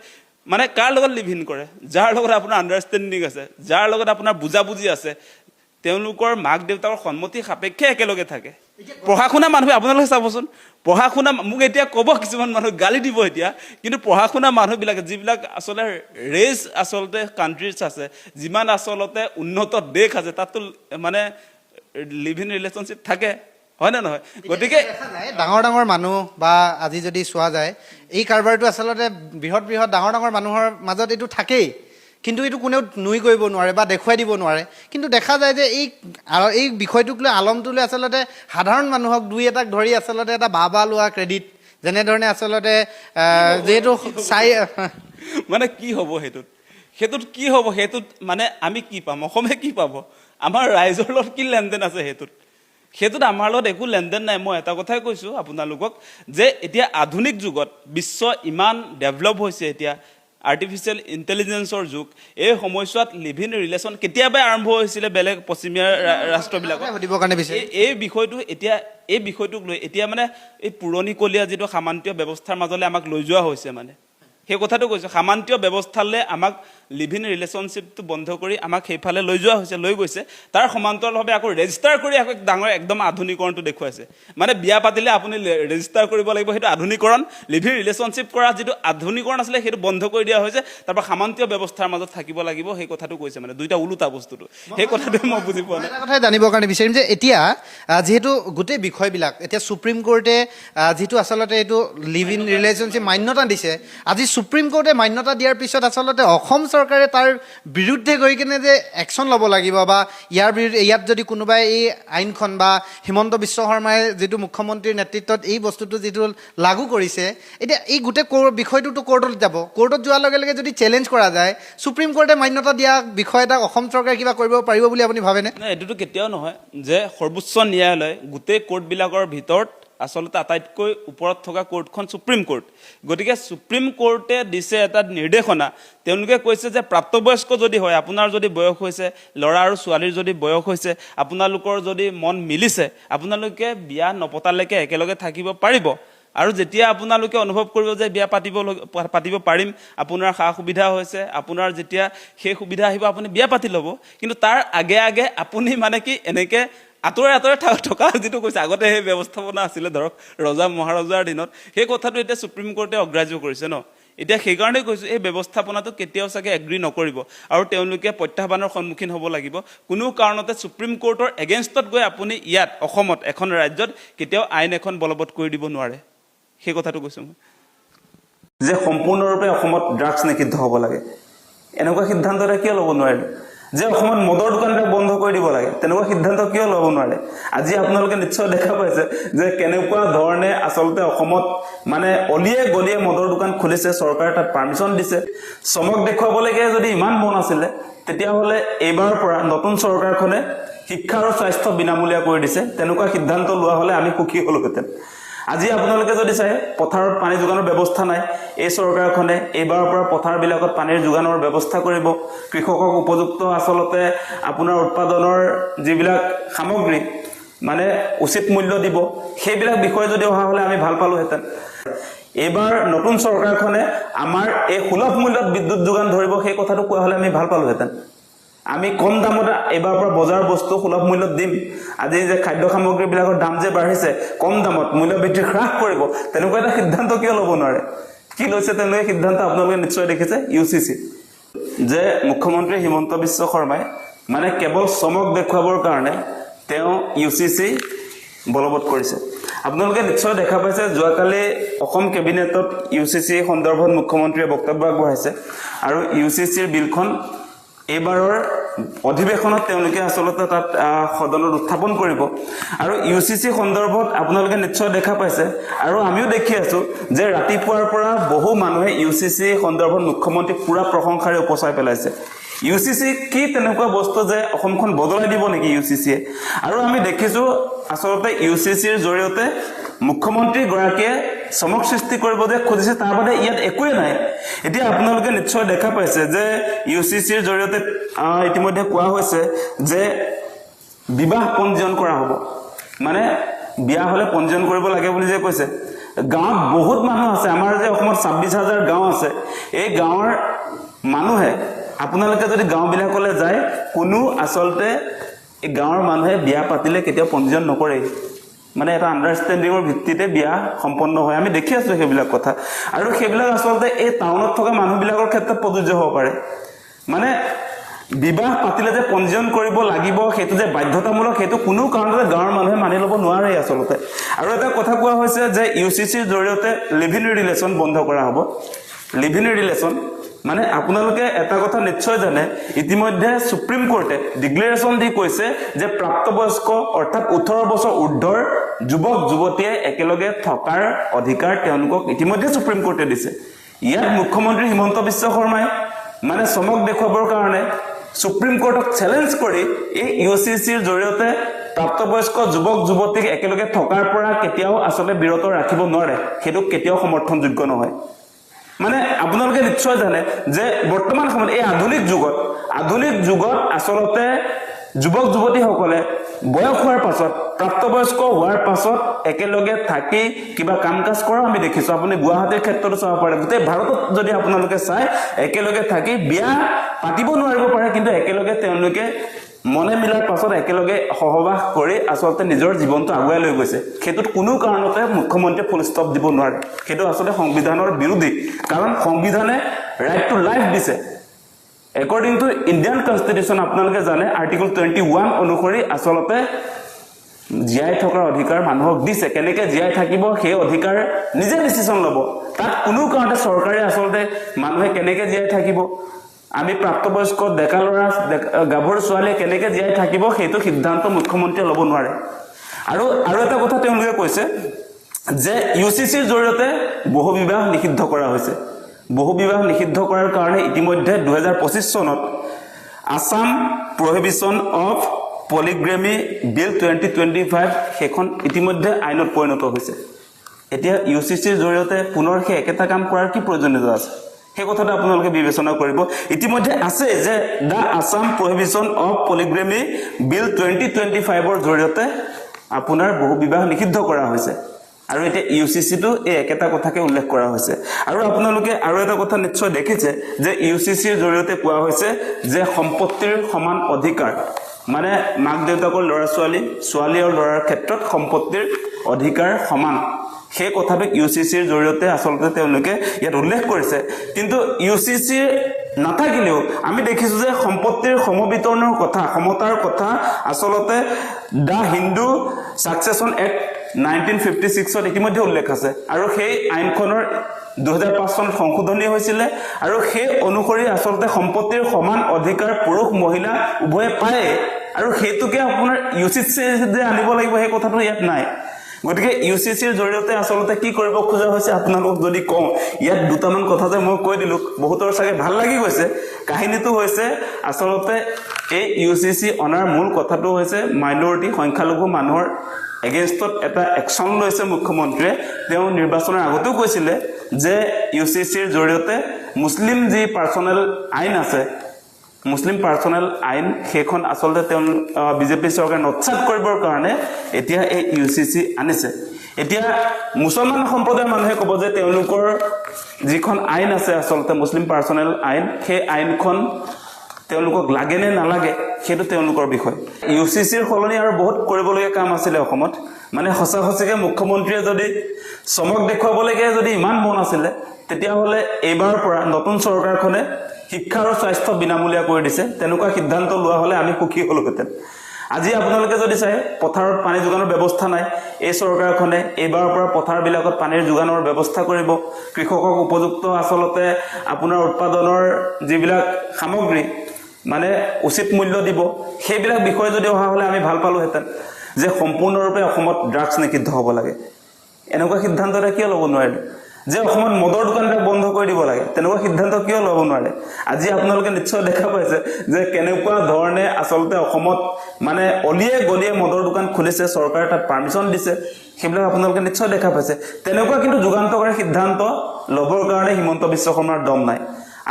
মানে কাৰ লগত লিভিন কৰে যাৰ লগত আপোনাৰ আণ্ডাৰষ্টেণ্ডিং আছে যাৰ লগত আপোনাৰ বুজাবুজি আছে তেওঁলোকৰ মাক দেউতাকৰ সন্মতি সাপেক্ষে একেলগে থাকে পঢ়া শুনা মানুহে আপোনালোকে চাবচোন পঢ়া শুনা মোক এতিয়া ক'ব কিছুমান মানুহ গালি দিব এতিয়া কিন্তু পঢ়া শুনা মানুহবিলাকে যিবিলাক আচলতে ৰেচ আচলতে কাণ্ট্ৰিজ আছে যিমান আচলতে উন্নত দেশ আছে তাততো মানে লিভিন ৰিলেশ্যনশ্বিপ থাকে হয়নে নহয় গতিকে ডাঙৰ মানুহ বা আজি যদি চোৱা যায় এই কাৰবাৰটো আচলতে বৃহৎ ডাঙৰ মানুহৰ মাজত এইটো থাকেই কিন্তু এইটো কোনেও নুই কৰিব নোৱাৰে বা দেখুৱাই দিব নোৱাৰে কিন্তু দেখা যায় যে এই বিষয়টোক লৈ আলমটো লৈ আচলতে সাধাৰণ মানুহক দুই এটাক ধৰি আচলতে এটা বাবা লোৱা ক্ৰেডিট যেনেধৰণে আচলতে যিহেতু চাই মানে কি হ'ব সেইটোত কি হ'ব সেইটোত মানে আমি কি পাম অসমে কি পাব আমাৰ ৰাইজৰ লগত কি লেনদেন আছে সেইটোত আমাৰ লগত একো লেনদেন নাই মই এটা কথাই কৈছোঁ আপোনালোকক যে এতিয়া আধুনিক যুগত বিশ্ব ইমান ডেভেলপ হৈছে এতিয়া আৰ্টিফিচিয়েল ইণ্টেলিজেন্সৰ যুগ এই সময়ছোৱাত লিভিন ৰিলেশ্যন কেতিয়াবাই আৰম্ভ হৈছিলে বেলেগ পশ্চিমীয়া ৰাষ্ট্ৰবিলাকত এই বিষয়টোক লৈ এতিয়া মানে এই পুৰণিকলীয়া যিটো সামান্তীয় ব্যৱস্থাৰ মাজলৈ আমাক লৈ যোৱা হৈছে মানে সেই কথাটো কৈছোঁ সামান্তীয় ব্যৱস্থালৈ আমাক লিভ ইন ৰিলেশ্যনশ্বিপটো বন্ধ কৰি আমাক সেইফালে লৈ যোৱা হৈছে লৈ গৈছে তাৰ সমান্তৰালভাৱে আকৌ ৰেজিষ্টাৰ কৰি আকৌ ডাঙৰ একদম আধুনিকৰণটো দেখুৱাইছে মানে বিয়া পাতিলে আপুনি ৰেজিষ্টাৰ কৰিব লাগিব সেইটো আধুনিকৰণ লিভ ইন ৰিলেশ্যনশ্বিপ কৰা যিটো আধুনিকৰণ আছিলে সেইটো বন্ধ কৰি দিয়া হৈছে তাৰপৰা সামান্তীয় ব্যৱস্থাৰ মাজত থাকিব লাগিব সেই কথাটো কৈছে মানে দুইটা ওলোটা বস্তুটো সেই কথাটো মই বুজি পোৱা নাই এটা কথাই জানিবৰ কাৰণে বিচাৰিম যে এতিয়া যিহেতু গোটেই বিষয়বিলাক এতিয়া সুপ্ৰিম কোৰ্টে যিটো আচলতে এইটো লিভ ইন ৰিলেশ্যনশ্বিপ মান্যতা দিছে আজি সুপ্ৰিম কোৰ্টে মান্যতা দিয়াৰ পিছত আচলতে অসম চৰকাৰে তাৰ বিৰুদ্ধে গৈ কিনে যে একশ্যন ল'ব লাগিব বা ইয়াৰ বিৰুদ্ধে ইয়াত যদি কোনোবাই এই আইনখন বা হিমন্ত বিশ্ব শৰ্মাই যিটো মুখ্যমন্ত্ৰীৰ নেতৃত্বত এই বস্তুটো যিটো লাগু কৰিছে এতিয়া এই গোটেই বিষয়টোতো কোৰ্টত যাব কোৰ্টত যোৱাৰ লগে লগে যদি চেলেঞ্জ কৰা যায় সুপ্ৰিম কোৰ্টে মান্যতা দিয়া বিষয় এটা অসম চৰকাৰে কিবা কৰিব পাৰিব বুলি আপুনি ভাবেনে নাই এইটোতো কেতিয়াও নহয় যে সৰ্বোচ্চ ন্যায়ালয় গোটেই কোৰ্টবিলাকৰ ভিতৰত আচলতে আটাইতকৈ ওপৰত থকা কোৰ্টখন সুপ্ৰিম কোৰ্ট গতিকে সুপ্ৰিম কোৰ্টে দিছে এটা নিৰ্দেশনা তেওঁলোকে কৈছে যে প্ৰাপ্তবয়স্ক যদি হয় আপোনাৰ যদি বয়স হৈছে ল'ৰা আৰু ছোৱালীৰ যদি বয়স হৈছে আপোনালোকৰ যদি মন মিলিছে আপোনালোকে বিয়া নপতালৈকে একেলগে থাকিব পাৰিব আৰু যেতিয়া আপোনালোকে অনুভৱ কৰিব যে বিয়া পাতিব পাৰিম আপোনাৰ সা সুবিধা হৈছে আপোনাৰ যেতিয়া সেই সুবিধা আহিব আপুনি বিয়া পাতি ল'ব কিন্তু তাৰ আগে আগে আপুনি মানে কি এনেকৈ আঁতৰে থকা যিটো কৈছে আগতে সেই ব্যৱস্থাপনা আছিলে ধৰক ৰজা মহাৰজাৰ দিনত সেই কথাটো এতিয়া সুপ্ৰিম কোৰ্টে অগ্ৰাহ্য কৰিছে ন এতিয়া সেইকাৰণে কৈছোঁ এই ব্যৱস্থাপনাটো কেতিয়াও চাগে এগ্ৰী নকৰিব আৰু তেওঁলোকে প্ৰত্যাহ্বানৰ সন্মুখীন হ'ব লাগিব কোনো কাৰণতে সুপ্ৰিম কোৰ্টৰ এগেইনষ্টত গৈ আপুনি ইয়াত অসমত এখন ৰাজ্যত কেতিয়াও আইন এখন বলবৎ কৰি দিব নোৱাৰে সেই কথাটো কৈছোঁ মই যে সম্পূৰ্ণৰূপে অসমত ড্ৰাগছ নিষিদ্ধ হ'ব লাগে এনেকুৱা সিদ্ধান্ত এটা কিয় ল'ব নোৱাৰিলে যে অসমত মদৰ দোকানবিলাক বন্ধ কৰি দিব লাগে তেনেকুৱা সিদ্ধান্ত কিয় ল'ব নোৱাৰে আজি আপোনালোকে নিশ্চয় দেখা পাইছে যে কেনেকুৱা ধৰণে আচলতে অসমত মানে অলিয়ে গলিয়ে মদৰ দোকান খুলিছে চৰকাৰে তাত পাৰ্মিশ্যন দিছে চমক দেখুৱাবলৈকে যদি ইমান মন আছিলে তেতিয়াহ'লে এইবাৰৰ পৰা নতুন চৰকাৰখনে শিক্ষা আৰু স্বাস্থ্য বিনামূলীয়া কৰি দিছে তেনেকুৱা সিদ্ধান্ত লোৱা হ'লে আমি সুখী হ'লোহেঁতেন আজি আপোনালোকে যদি চাই পথাৰত পানী যোগানৰ ব্যৱস্থা নাই এই চৰকাৰখনে এইবাৰৰ পৰা পথাৰবিলাকত পানীৰ যোগানৰ ব্যৱস্থা কৰিব কৃষকক উপযুক্ত আচলতে আপোনাৰ উৎপাদনৰ যিবিলাক সামগ্ৰী মানে উচিত মূল্য দিব সেইবিলাক বিষয় যদি অহা হ'লে আমি ভাল পালোহেঁতেন এইবাৰ নতুন চৰকাৰখনে আমাৰ এই সুলভ মূল্যত বিদ্যুৎ যোগান ধৰিব সেই কথাটো কোৱা হ'লে আমি ভাল পালোহেঁতেন আমি কম দামত এইবাৰ পৰা বজাৰ বস্তু সুলভ মূল্যত দিম আজি যে খাদ্য সামগ্ৰীবিলাকৰ দাম যে বাঢ়িছে কম দামত মূল্য বৃদ্ধি হ্ৰাস কৰিব তেনেকুৱা এটা সিদ্ধান্ত কিয় ল'ব নোৱাৰে কি লৈছে তেনেকুৱা সিদ্ধান্ত আপোনালোকে নিশ্চয় দেখিছে UCC যে মুখ্যমন্ত্ৰী হিমন্ত বিশ্ব শৰ্মাই মানে কেৱল চমক দেখুৱাবৰ কাৰণে তেওঁ UCC বলবৎ কৰিছে আপোনালোকে নিশ্চয় দেখা পাইছে যোৱাকালি অসম কেবিনেটত UCC সন্দৰ্ভত মুখ্যমন্ত্ৰীয়ে বক্তব্য আগবঢ়াইছে আৰু UCCৰ বিলখন এইবাৰৰ অধিৱেশনত তেওঁলোকে আচলতে তাত সদনত উত্থাপন কৰিব আৰু UCC সন্দৰ্ভত আপোনালোকে নিশ্চয় দেখা পাইছে আৰু আমিও দেখি আছো যে ৰাতিপুৱাৰ পৰা বহু মানুহে UCC সন্দৰ্ভত মুখ্যমন্ত্ৰীক পুৰা প্ৰশংসাৰে উপচাই পেলাইছে UCC কি তেনেকুৱা বস্তু যে অসমখন বদলাই দিব নেকি UCCয়ে আৰু আমি দেখিছো আচলতে UCCৰ জৰিয়তে মুখ্যমন্ত্ৰী গৰাকীয়ে চমক সৃষ্টি কৰিব যে খুজিছে তাৰ বাদে ইয়াত একোৱে নাই এতিয়া আপোনালোকে নিশ্চয় দেখা পাইছে যে UCCৰ জৰিয়তে ইতিমধ্যে কোৱা হৈছে যে বিবাহ পঞ্জীয়ন কৰা হ'ব মানে বিয়া হ'লে পঞ্জীয়ন কৰিব লাগে বুলি যে কৈছে গাঁৱত বহুত মানুহ আছে আমাৰ যে অসমত 26,000 গাঁও আছে এই গাঁৱৰ মানুহে আপোনালোকে যদি গাঁওবিলাকলৈ যায় কোনো আচলতে এই গাঁৱৰ মানুহে বিয়া পাতিলে কেতিয়াও পঞ্জীয়ন নকৰে মানে এটা আণ্ডাৰষ্টেণ্ডিঙৰ ভিত্তিতে বিয়া সম্পন্ন হয় আমি দেখি আছো সেইবিলাক কথা আৰু সেইবিলাক আচলতে এই টাউনত থকা মানুহবিলাকৰ ক্ষেত্ৰত প্ৰযোজ্য হ'ব পাৰে মানে বিবাহ পাতিলে যে পঞ্জীয়ন কৰিব লাগিব সেইটো যে বাধ্যতামূলক সেইটো কোনো কাৰণতে গাঁৱৰ মানুহে মানি ল'ব নোৱাৰে আচলতে আৰু এটা কথা কোৱা হৈছে যে UCCৰ জৰিয়তে লিভ ইন ৰিলেশ্যন বন্ধ কৰা হ'ব লিভ ইন ৰিলেশ্যন মানে আপোনালোকে এটা কথা নিশ্চয় জানে ইতিমধ্যে সুপ্ৰিম কোৰ্টে ডিক্লেৰেশ্যন দি কৈছে যে প্ৰাপ্তবয়স্ক অৰ্থাৎ 18 বছৰ ঊৰ্ধ্বৰ যুৱক যুৱতীয়ে একেলগে থকাৰ অধিকাৰ তেওঁলোকক ইতিমধ্যে সুপ্ৰিম কোৰ্টে দিছে ইয়াত মুখ্যমন্ত্ৰী হিমন্ত বিশ্ব শৰ্মাই মানে চমক দেখুৱাবৰ কাৰণে সুপ্ৰিম কোৰ্টক চেলেঞ্জ কৰি এই UCCৰ জৰিয়তে প্ৰাপ্তবয়স্ক যুৱক যুৱতীক একেলগে থকাৰ পৰা কেতিয়াও আচলতে বিৰত ৰাখিব নোৱাৰে সেইটো কেতিয়াও সমৰ্থনযোগ্য নহয় মানে আপোনালোকে নিশ্চয় জানে যে বৰ্তমান সময়ত এই আধুনিক যুগত আচলতে যুৱক যুৱতীসকলে বয়স হোৱাৰ পাছত প্ৰাপ্তবয়স্ক হোৱাৰ পাছত একেলগে থাকি কিবা কাম কাজ কৰা আমি দেখিছোঁ আপুনি গুৱাহাটীৰ ক্ষেত্ৰতো চাব পাৰে গোটেই ভাৰতত যদি আপোনালোকে চাই একেলগে থাকি বিয়া পাতিব নোৱাৰিব পাৰে কিন্তু একেলগে তেওঁলোকে মনে মিলাৰ পাছত একেলগে সহবাস কৰি আচলতে নিজৰ জীৱনটো আগুৱাই লৈ গৈছে সেইটোত কোনো কাৰণতে মুখ্যমন্ত্ৰীয়ে ফুল ষ্টপ দিব নোৱাৰে সেইটো আচলতে সংবিধানৰ বিৰোধী কাৰণ সংবিধানে ৰাইট টু লাইফ দিছে According to Indian Constitution, আপোনালোকে জানে আৰ্টিকল 21 অনুসৰি আচলতে জীয়াই থকাৰ অধিকাৰ মানুহক দিছে কেনেকৈ জীয়াই থাকিব সেই অধিকাৰ নিজে ডিসিশন ল'ব তাত কোনো কাৰণতে চৰকাৰে আচলতে মানুহে কেনেকৈ জীয়াই থাকিব আমি প্ৰাপ্তবয়স্ক ডেকা ল'ৰা গাভৰু ছোৱালীয়ে কেনেকৈ জীয়াই থাকিব সেইটো সিদ্ধান্ত মুখ্যমন্ত্ৰীয়ে ল'ব নোৱাৰে আৰু এটা কথা তেওঁলোকে কৈছে যে ইউচিচিৰ জৰিয়তে বহু বিবাহ নিষিদ্ধ কৰা হৈছে বহু বিবাহ নিষিদ্ধ কৰাৰ কাৰণে ইতিমধ্যে 2025 চনত আসাম প্ৰহিবিশন অফ পলিগ্ৰামি বিল 2025 সেইখন ইতিমধ্যে আইনত পৰিণত হৈছে এতিয়া ইউচিচিৰ জৰিয়তে পুনৰ সেই একেটা কাম কৰাৰ কি প্ৰয়োজনীয়তা আছে সেই কথাটো আপোনালোকে বিবেচনা কৰিব ইতিমধ্যে আছে যে দা আসাম প্ৰহিবিশন অফ পলিগ্ৰামি বিল 2025 ৰ জৰিয়তে আপোনাৰ বহু বিবাহ নিষিদ্ধ কৰা হৈছে আৰু এটা ইউচিচিটো এই একেটা কথাকে উল্লেখ কৰা হৈছে আৰু আপোনালোকে আৰু এটা কথা নিশ্চয় দেখিছে যে ইউচিচিৰ জৰিয়তে কোৱা হৈছে যে সম্পত্তিৰ সমান অধিকাৰ মানে মাক দেউতাকৰ ল'ৰা ছোৱালী আৰু ল'ৰাৰ ক্ষেত্ৰত সম্পত্তিৰ অধিকাৰ সমান সেই কথাটো ইউচিচিৰ জৰিয়তে আচলতে তেওঁলোকে ইয়াত উল্লেখ কৰিছে কিন্তু ইউচিচিৰ নাথাকিলেও আমি দেখিছোঁ যে সম্পত্তিৰ সমবিতৰণৰ কথা সমতাৰ কথা আচলতে দা হিন্দু সাকসেছন এক্ট 1956 ইতিমধ্যে উল্লেখ আছে আৰু সেই আইনখনৰ 2005 চনত সংশোধনী হৈছিল আৰু সেই অনুসৰি আচলতে সম্পত্তিৰ সমান অধিকাৰ পুৰুষ মহিলা উভয়ে পায় আৰু হেতুকে আপোনাৰ ইউচিচি যে আনিব লাগিব সেই কথাটো ইয়াত নাই গতিকে ইউচিচিৰ জৰিয়তে আচলতে কি কৰিব খোজা হৈছে আপোনালোক যদি কওঁ ইয়াত দুটামান কথা যে মই কৈ দিলো বহুতৰ চাগে ভাল লাগি গৈছে কাহিনীটো হৈছে আচলতে এই ইউচিচি অনাৰ মূল কথাটো হৈছে মাইনৰিটি সংখ্যালঘু মানুহৰ এগেইনষ্টত এটা একশন লৈছে মুখ্যমন্ত্ৰীয়ে তেওঁ নিৰ্বাচনৰ আগতেও কৈছিলে যে ইউচিচিৰ জৰিয়তে মুছলিম যি পাৰ্সোনেল আইন আছে মুছলিম পাৰ্সোনেল আইন সেইখন আচলতে তেওঁ বিজেপি চৰকাৰে নৎসাত কৰিবৰ কাৰণে এতিয়া এই ইউচিচি আনিছে এতিয়া মুছলমান সম্প্ৰদায়ৰ মানুহে ক'ব যে তেওঁলোকৰ যিখন আইন আছে আচলতে মুছলিম পাৰ্সোনেল আইন সেই আইনখন তেওঁলোকক লাগে নে নালাগে সেইটো তেওঁলোকৰ বিষয় ইউচিচিৰ সলনি আৰু বহুত কৰিবলগীয়া কাম আছিলে অসমত মানে সঁচাকৈ মুখ্যমন্ত্ৰীয়ে যদি চমক দেখুৱাবলৈকে যদি ইমান মন আছিলে তেতিয়াহ'লে এইবাৰৰ পৰা নতুন চৰকাৰখনে শিক্ষা আৰু স্বাস্থ্য বিনামূলীয়া কৰি দিছে তেনেকুৱা সিদ্ধান্ত লোৱা হ'লে আমি সুখী হ'লোহেঁতেন আজি আপোনালোকে যদি চাই পথাৰত পানী যোগানৰ ব্যৱস্থা নাই এই চৰকাৰখনে এইবাৰৰ পৰা পথাৰবিলাকত পানীৰ যোগানৰ ব্যৱস্থা কৰিব কৃষকক উপযুক্ত আচলতে আপোনাৰ উৎপাদনৰ যিবিলাক সামগ্ৰী মানে উচিত মূল্য দিব সেইবিলাক বিষয় যদি অহা হ'লে আমি ভাল পালোহেঁতেন যে সম্পূৰ্ণৰূপে অসমত ড্ৰাগছ নিষিদ্ধ হ'ব লাগে এনেকুৱা সিদ্ধান্ত এটা কিয় ল'ব নোৱাৰিলে যে অসমত মদৰ দোকানবিলাক বন্ধ কৰি দিব লাগে তেনেকুৱা সিদ্ধান্ত কিয় ল'ব নোৱাৰে আজি আপোনালোকে নিশ্চয় দেখা পাইছে যে কেনেকুৱা ধৰণে আচলতে অসমত মানে অলিয়ে গলিয়ে মদৰ দোকান খুলিছে চৰকাৰে তাত পাৰ্মিশ্যন দিছে সেইবিলাক আপোনালোকে নিশ্চয় দেখা পাইছে তেনেকুৱা কিন্তু যুগান্তকাৰী সিদ্ধান্ত ল'বৰ কাৰণে হিমন্ত বিশ্ব শৰ্মাৰ দম নাই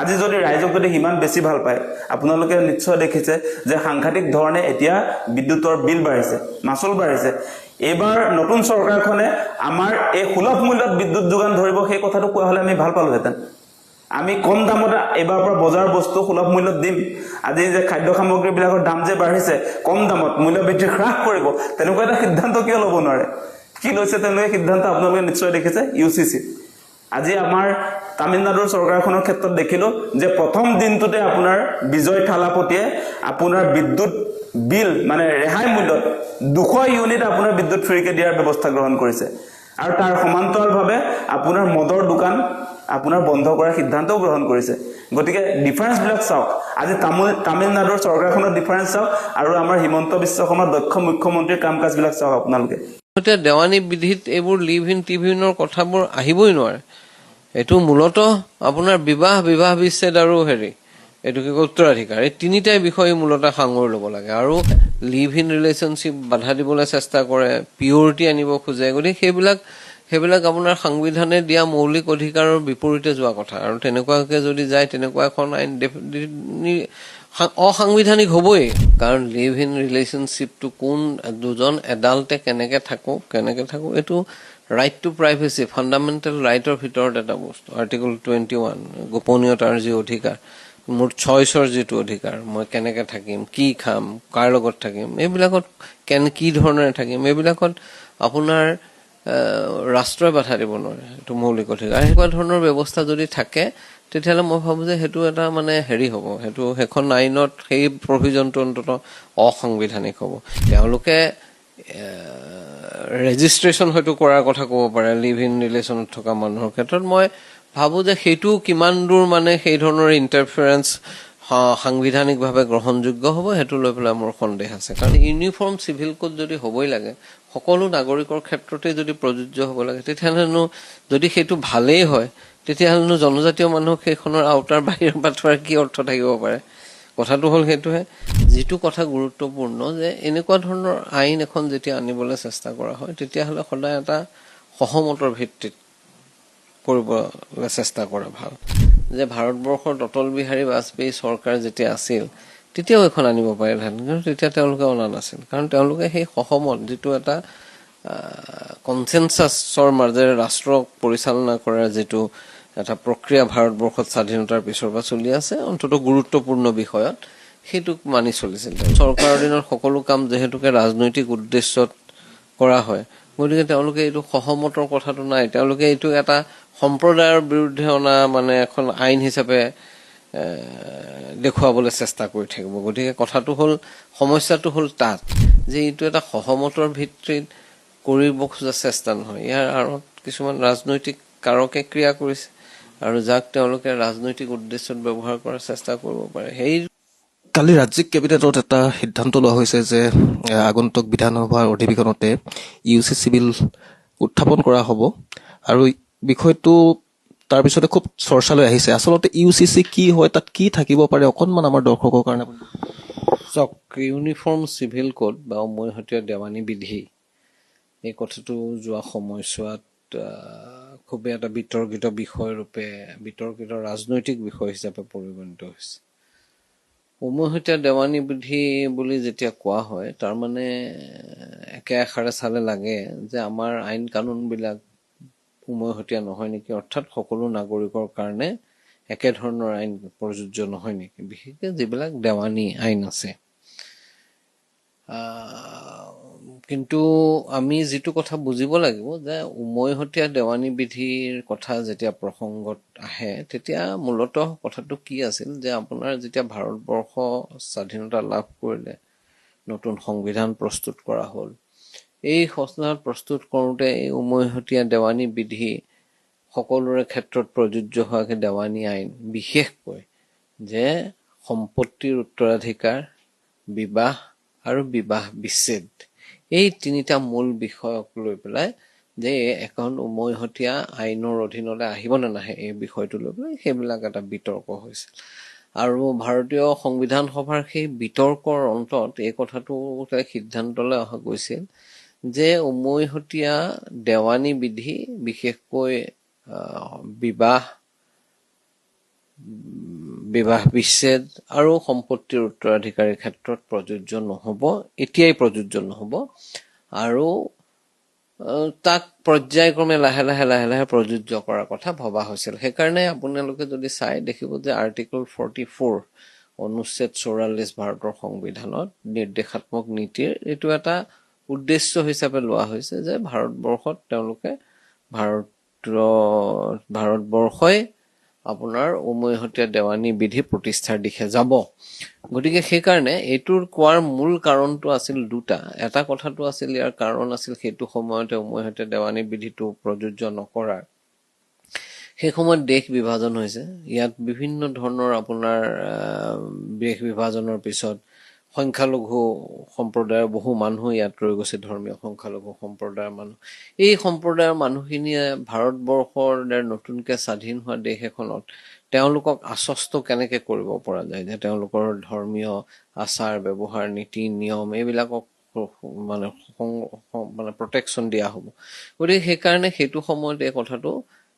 আজি যদি ৰাইজক যদি হিমান বেছি ভাল পায় আপোনালোকে নিশ্চয় দেখিছে যে সাংঘাতিক ধৰণে এতিয়া বিদ্যুতৰ বিল বাঢ়িছে মাচুল বাঢ়িছে এইবাৰ নতুন চৰকাৰখনে আমাৰ এই সুলভ মূল্যত বিদ্যুৎ যোগান ধৰিব সেই কথাটো কোৱা হ'লে আমি ভাল পালোহেঁতেন আমি কম দামত এইবাৰৰ পৰা বজাৰ বস্তু সুলভ মূল্যত দিম আজি যে খাদ্য সামগ্ৰীবিলাকৰ দাম যে বাঢ়িছে কম দামত মূল্য বৃদ্ধি হ্ৰাস কৰিব তেনেকুৱা এটা সিদ্ধান্ত কিয় ল'ব নোৱাৰে কি লৈছে তেনেকুৱা সিদ্ধান্ত আপোনালোকে নিশ্চয় দেখিছে ইউচিচি আজি আমাৰ তামিলনাডুৰ চৰকাৰখনৰ ক্ষেত্ৰত দেখিলো যে প্ৰথম দিনটোতে আপোনাৰ বিজয় থালাপতিয়ে আপোনাৰ বিদ্যুৎ বিল মানে ৰেহাই মূল্যত 200 ইউনিট আপোনাৰ বিদ্যুৎ ফ্ৰীকে দিয়াৰ ব্যৱস্থা গ্ৰহণ কৰিছে আৰু তাৰ সমান্তৰালভাৱে আপোনাৰ মদৰ দোকান আপোনাৰ বন্ধ কৰাৰ সিদ্ধান্তও গ্ৰহণ কৰিছে গতিকে ডিফাৰেন্সবিলাক চাওক আজি তামিলনাডুৰ চৰকাৰখনৰ ডিফাৰেন্স চাওক আৰু আমাৰ হিমন্ত বিশ্ব শৰ্মাৰ দক্ষ মুখ্যমন্ত্ৰীৰ কাম কাজবিলাক চাওক আপোনালোকে এতিয়া দেৱানী বিধিত এইবোৰ লিভ ইন টিভিনৰ কথাবোৰ আহিবই নোৱাৰে এইটো মূলতঃ আপোনাৰ বিবাহ বিচ্ছেদ আৰু এইটো কি উত্তৰাধিকাৰ এই তিনিটাই বিষয় মূলতঃ সাঙুৰি ল'ব লাগে আৰু লিভ ইন ৰিলেশ্যনশ্বিপ বাধা দিবলৈ চেষ্টা কৰে পিয়ৰিটি আনিব খোজে গতিকে সেইবিলাক আপোনাৰ সংবিধানে দিয়া মৌলিক অধিকাৰৰ বিপৰীতে যোৱা কথা আৰু তেনেকুৱাকৈ যদি যায় তেনেকুৱা এখন আইন অসাংবিধানিক হ'বই, কাৰণ লিভ ইন ৰিলেশ্যনশ্বিপটো কোন দুজন এডাল্টে কেনেকে থাকো এইটো ৰাইট টু প্ৰাইভেচি, ফাণ্ডামেণ্টেল ৰাইটৰ ভিতৰত এটা বস্তু। আৰ্টিকল 21 গোপনীয়তাৰ যি অধিকাৰ, মোৰ চইচৰ যিটো অধিকাৰ, মই কেনেকে থাকিম, কি খাম, কাৰ লগত থাকিম, এইবিলাকত কি ধৰণেৰে থাকিম, এইবিলাকত আপোনাৰ ৰাষ্ট্ৰই বাধা দিব নোৱাৰে, এইটো মৌলিক অধিকাৰ। এনেকুৱা ধৰণৰ ব্যৱস্থা যদি থাকে তেতিয়াহ'লে মই ভাবোঁ যে সেইটো এটা মানে হেৰি হ'ব, সেইখন আইনত সেই প্ৰভিজনটো অন্তত অসাংবিধানিক হ'ব। তেওঁলোকে ৰেজিষ্ট্ৰেশ্যন হয়তো কৰাৰ কথা ক'ব পাৰে লিভ ইন ৰিলেশ্যনত থকা মানুহৰ ক্ষেত্ৰত। মই ভাবোঁ যে সেইটো কিমান দূৰ মানে সেই ধৰণৰ ইণ্টাৰফাৰেঞ্চ সাংবিধানিকভাৱে গ্ৰহণযোগ্য হ'ব, সেইটো লৈ পেলাই মোৰ সন্দেহ আছে। কাৰণ ইউনিফৰ্ম চিভিল কোড যদি হ'বই লাগে, সকলো নাগৰিকৰ ক্ষেত্ৰতে যদি প্ৰযোজ্য হ'ব লাগে, তেতিয়াহ'লেনো যদি সেইটো ভালেই হয়, তেতিয়াহ'লেনো জনজাতীয় মানুহক সেইখনৰ আওতাৰ বাহিৰৰ পাঠোৱাৰ কি অৰ্থ থাকিব পাৰে? কথাটো হ'ল সেইটোহে। যিটো কথা গুৰুত্বপূৰ্ণ যে এনেকুৱা ধৰণৰ আইন এখন যেতিয়া আনিবলৈ চেষ্টা কৰা হয়, তেতিয়াহ'লে সদায় এটা সহমতৰ ভিত্তিত কৰিবলৈ চেষ্টা কৰা ভাল। যে ভাৰতবৰ্ষত অটল বিহাৰী বাজপেয়ী চৰকাৰ যেতিয়া আছিল তেতিয়াও এখন আনিব পাৰিলেহেঁতেন, কিন্তু তেতিয়া তেওঁলোকে অনা নাছিল। কাৰণ তেওঁলোকে সেই সহমত যিটো এটা কনচেনচাছৰ মাজেৰে ৰাষ্ট্ৰক পৰিচালনা কৰাৰ যিটো এটা প্ৰক্ৰিয়া ভাৰতবৰ্ষত স্বাধীনতাৰ পিছৰ পৰা চলি আছে, অন্তত গুৰুত্বপূৰ্ণ বিষয়ত সেইটোক মানি চলিছিল। চৰকাৰৰ দিনত সকলো কাম যিহেতুকে ৰাজনৈতিক উদ্দেশ্যত কৰা হয়, গতিকে তেওঁলোকে এইটো সহমতৰ কথাটো নাই। তেওঁলোকে এইটো এটা সম্প্ৰদায়ৰ বিৰুদ্ধে অনা মানে এখন আইন হিচাপে দেখুৱাবলৈ চেষ্টা কৰি থাকিব। গতিকে কথাটো হ'ল, সমস্যাটো হ'ল তাত যে এইটো এটা সহমতৰ ভিত্তিত কৰিব খোজা চেষ্টা নহয়, ইয়াৰ আঁৰত কিছুমান ৰাজনৈতিক কাৰকে ক্ৰিয়া কৰিছে আৰু যাক তেওঁলোকে ৰাজনৈতিক উদ্দেশ্যত ব্যৱহাৰ কৰাৰ চেষ্টা কৰিব পাৰে। সেই কালি ৰাজ্যিক কেবিনেটত এটা সিদ্ধান্ত লোৱা হৈছে যে আগন্তুক বিধানসভাৰ অধিৱেশনতে UC বিল উত্থাপন কৰা হ'ব, আৰু বিষয়টো তাৰপিছতে খুব চৰ্চালৈ আহিছে। আচলতে UCC কি হয়, তাত কি থাকিব পাৰে, অকণমান আমাৰ দৰ্শকৰ কাৰণে। চাওক, ইউনিফৰ্ম চিভিল কোড বা উমৈহতীয়া দেৱানী বিধি, এই কথাটো যোৱা সময়ছোৱাত খুবেই এটা বিতৰ্কিত বিষয় ৰূপে, বিতৰ্কিত ৰাজনৈতিক বিষয় হিচাপে পৰিগণিত হৈছে। উমৈহতীয়া দেৱানী বিধি বুলি যেতিয়া কোৱা হয়, তাৰমানে একে আষাৰে চালে লাগে যে আমাৰ আইন কানুনবিলাক উমৈহতীয়া নহয় নেকি, অৰ্থাৎ সকলো নাগৰিকৰ কাৰণে একেধৰণৰ আইন প্ৰযোজ্য নহয় নেকি, বিশেষকৈ যিবিলাক দেৱানী আইন আছে। কিন্তু আমি যিটো কথা বুজিব লাগিব যে উমৈহতীয়া দেৱানী বিধিৰ কথা যেতিয়া প্ৰসংগত আহে, তেতিয়া মূলতঃ কথাটো কি আছিল যে আপোনাৰ যেতিয়া ভাৰতবৰ্ষ স্বাধীনতা লাভ কৰিলে, নতুন সংবিধান প্ৰস্তুত কৰা হ'ল, এই সংবিধান প্ৰস্তুত কৰোঁতে এই উমৈহতীয়া দেৱানী বিধি সকলোৰে ক্ষেত্ৰত প্ৰযোজ্য হোৱাকে দেৱানী আইন, বিশেষকৈ যে সম্পত্তিৰ উত্তৰাধিকাৰ, বিবাহ আৰু বিবাহ বিচ্ছেদ, এই তিনিটা মূল বিষয়ক লৈ পেলাই যে এখন উমৈহতীয়া আইনৰ অধীনলৈ আহিব নে নাহে, এই বিষয়টো লৈ পেলাই সেইবিলাক এটা বিতৰ্ক হৈছিল। আৰু ভাৰতীয় সংবিধান সভাৰ সেই বিতৰ্কৰ অন্তত এই কথাটো সিদ্ধান্তলৈ অহা গৈছিল যে উমৈহতীয়া দেৱানী বিধি বিশেষকৈ বিবাহ বিচ্ছেদ আৰু সম্পত্তিৰ উত্তৰাধিকাৰীৰ ক্ষেত্ৰত প্ৰযোজ্য নহ'ব, এতিয়াই প্ৰযোজ্য নহ'ব, আৰু তাক পৰ্যায়ক্ৰমে লাহে লাহে প্ৰযোজ্য কৰাৰ কথা ভবা হৈছিল। সেইকাৰণে আপোনালোকে যদি চাই দেখিব যে আৰ্টিকল 44 অনুচ্ছেদ 44 ভাৰতৰ সংবিধানত নিৰ্দেশাত্মক নীতিৰ এইটো এটা উদ্দেশ্য হিচাপে লোৱা হৈছে যে ভাৰতবৰ্ষত তেওঁলোকে ভাৰতবৰ্ষই আপোনাৰ উমৈহতীয়া দেৱানী বিধি প্ৰতিষ্ঠাৰ দিশে যাব। গতিকে সেইকাৰণে এইটোৰ কোৱাৰ মূল কাৰণটো আছিল দুটা। এটা কথাটো আছিল, ইয়াৰ কাৰণ আছিল সেইটো সময়তে উমৈহতীয়া দেৱানী বিধিটো প্ৰযোজ্য নকৰাৰ। সেই সময়ত দেশ বিভাজন হৈছে, ইয়াত বিভিন্ন ধৰণৰ আপোনাৰ দেশ বিভাজনৰ পিছত সংখ্যালঘু সম্প্ৰদায়ৰ বহু মানুহ ইয়াত ৰৈ গৈছে, ধৰ্মীয় সংখ্যালঘু সম্প্ৰদায়ৰ মানুহ। এই সম্প্ৰদায়ৰ মানুহখিনিয়ে ভাৰতবৰ্ষৰ নতুনকৈ স্বাধীন হোৱা দেশ এখনত তেওঁলোকক আশ্বস্ত কেনেকৈ কৰিব পৰা যায় যে তেওঁলোকৰ ধৰ্মীয় আচাৰ ব্যৱহাৰ, নীতি নিয়ম এইবিলাকক মানে প্ৰটেকশ্যন দিয়া হ'ব। গতিকে সেইকাৰণে সেইটো সময়ত এই কথাটো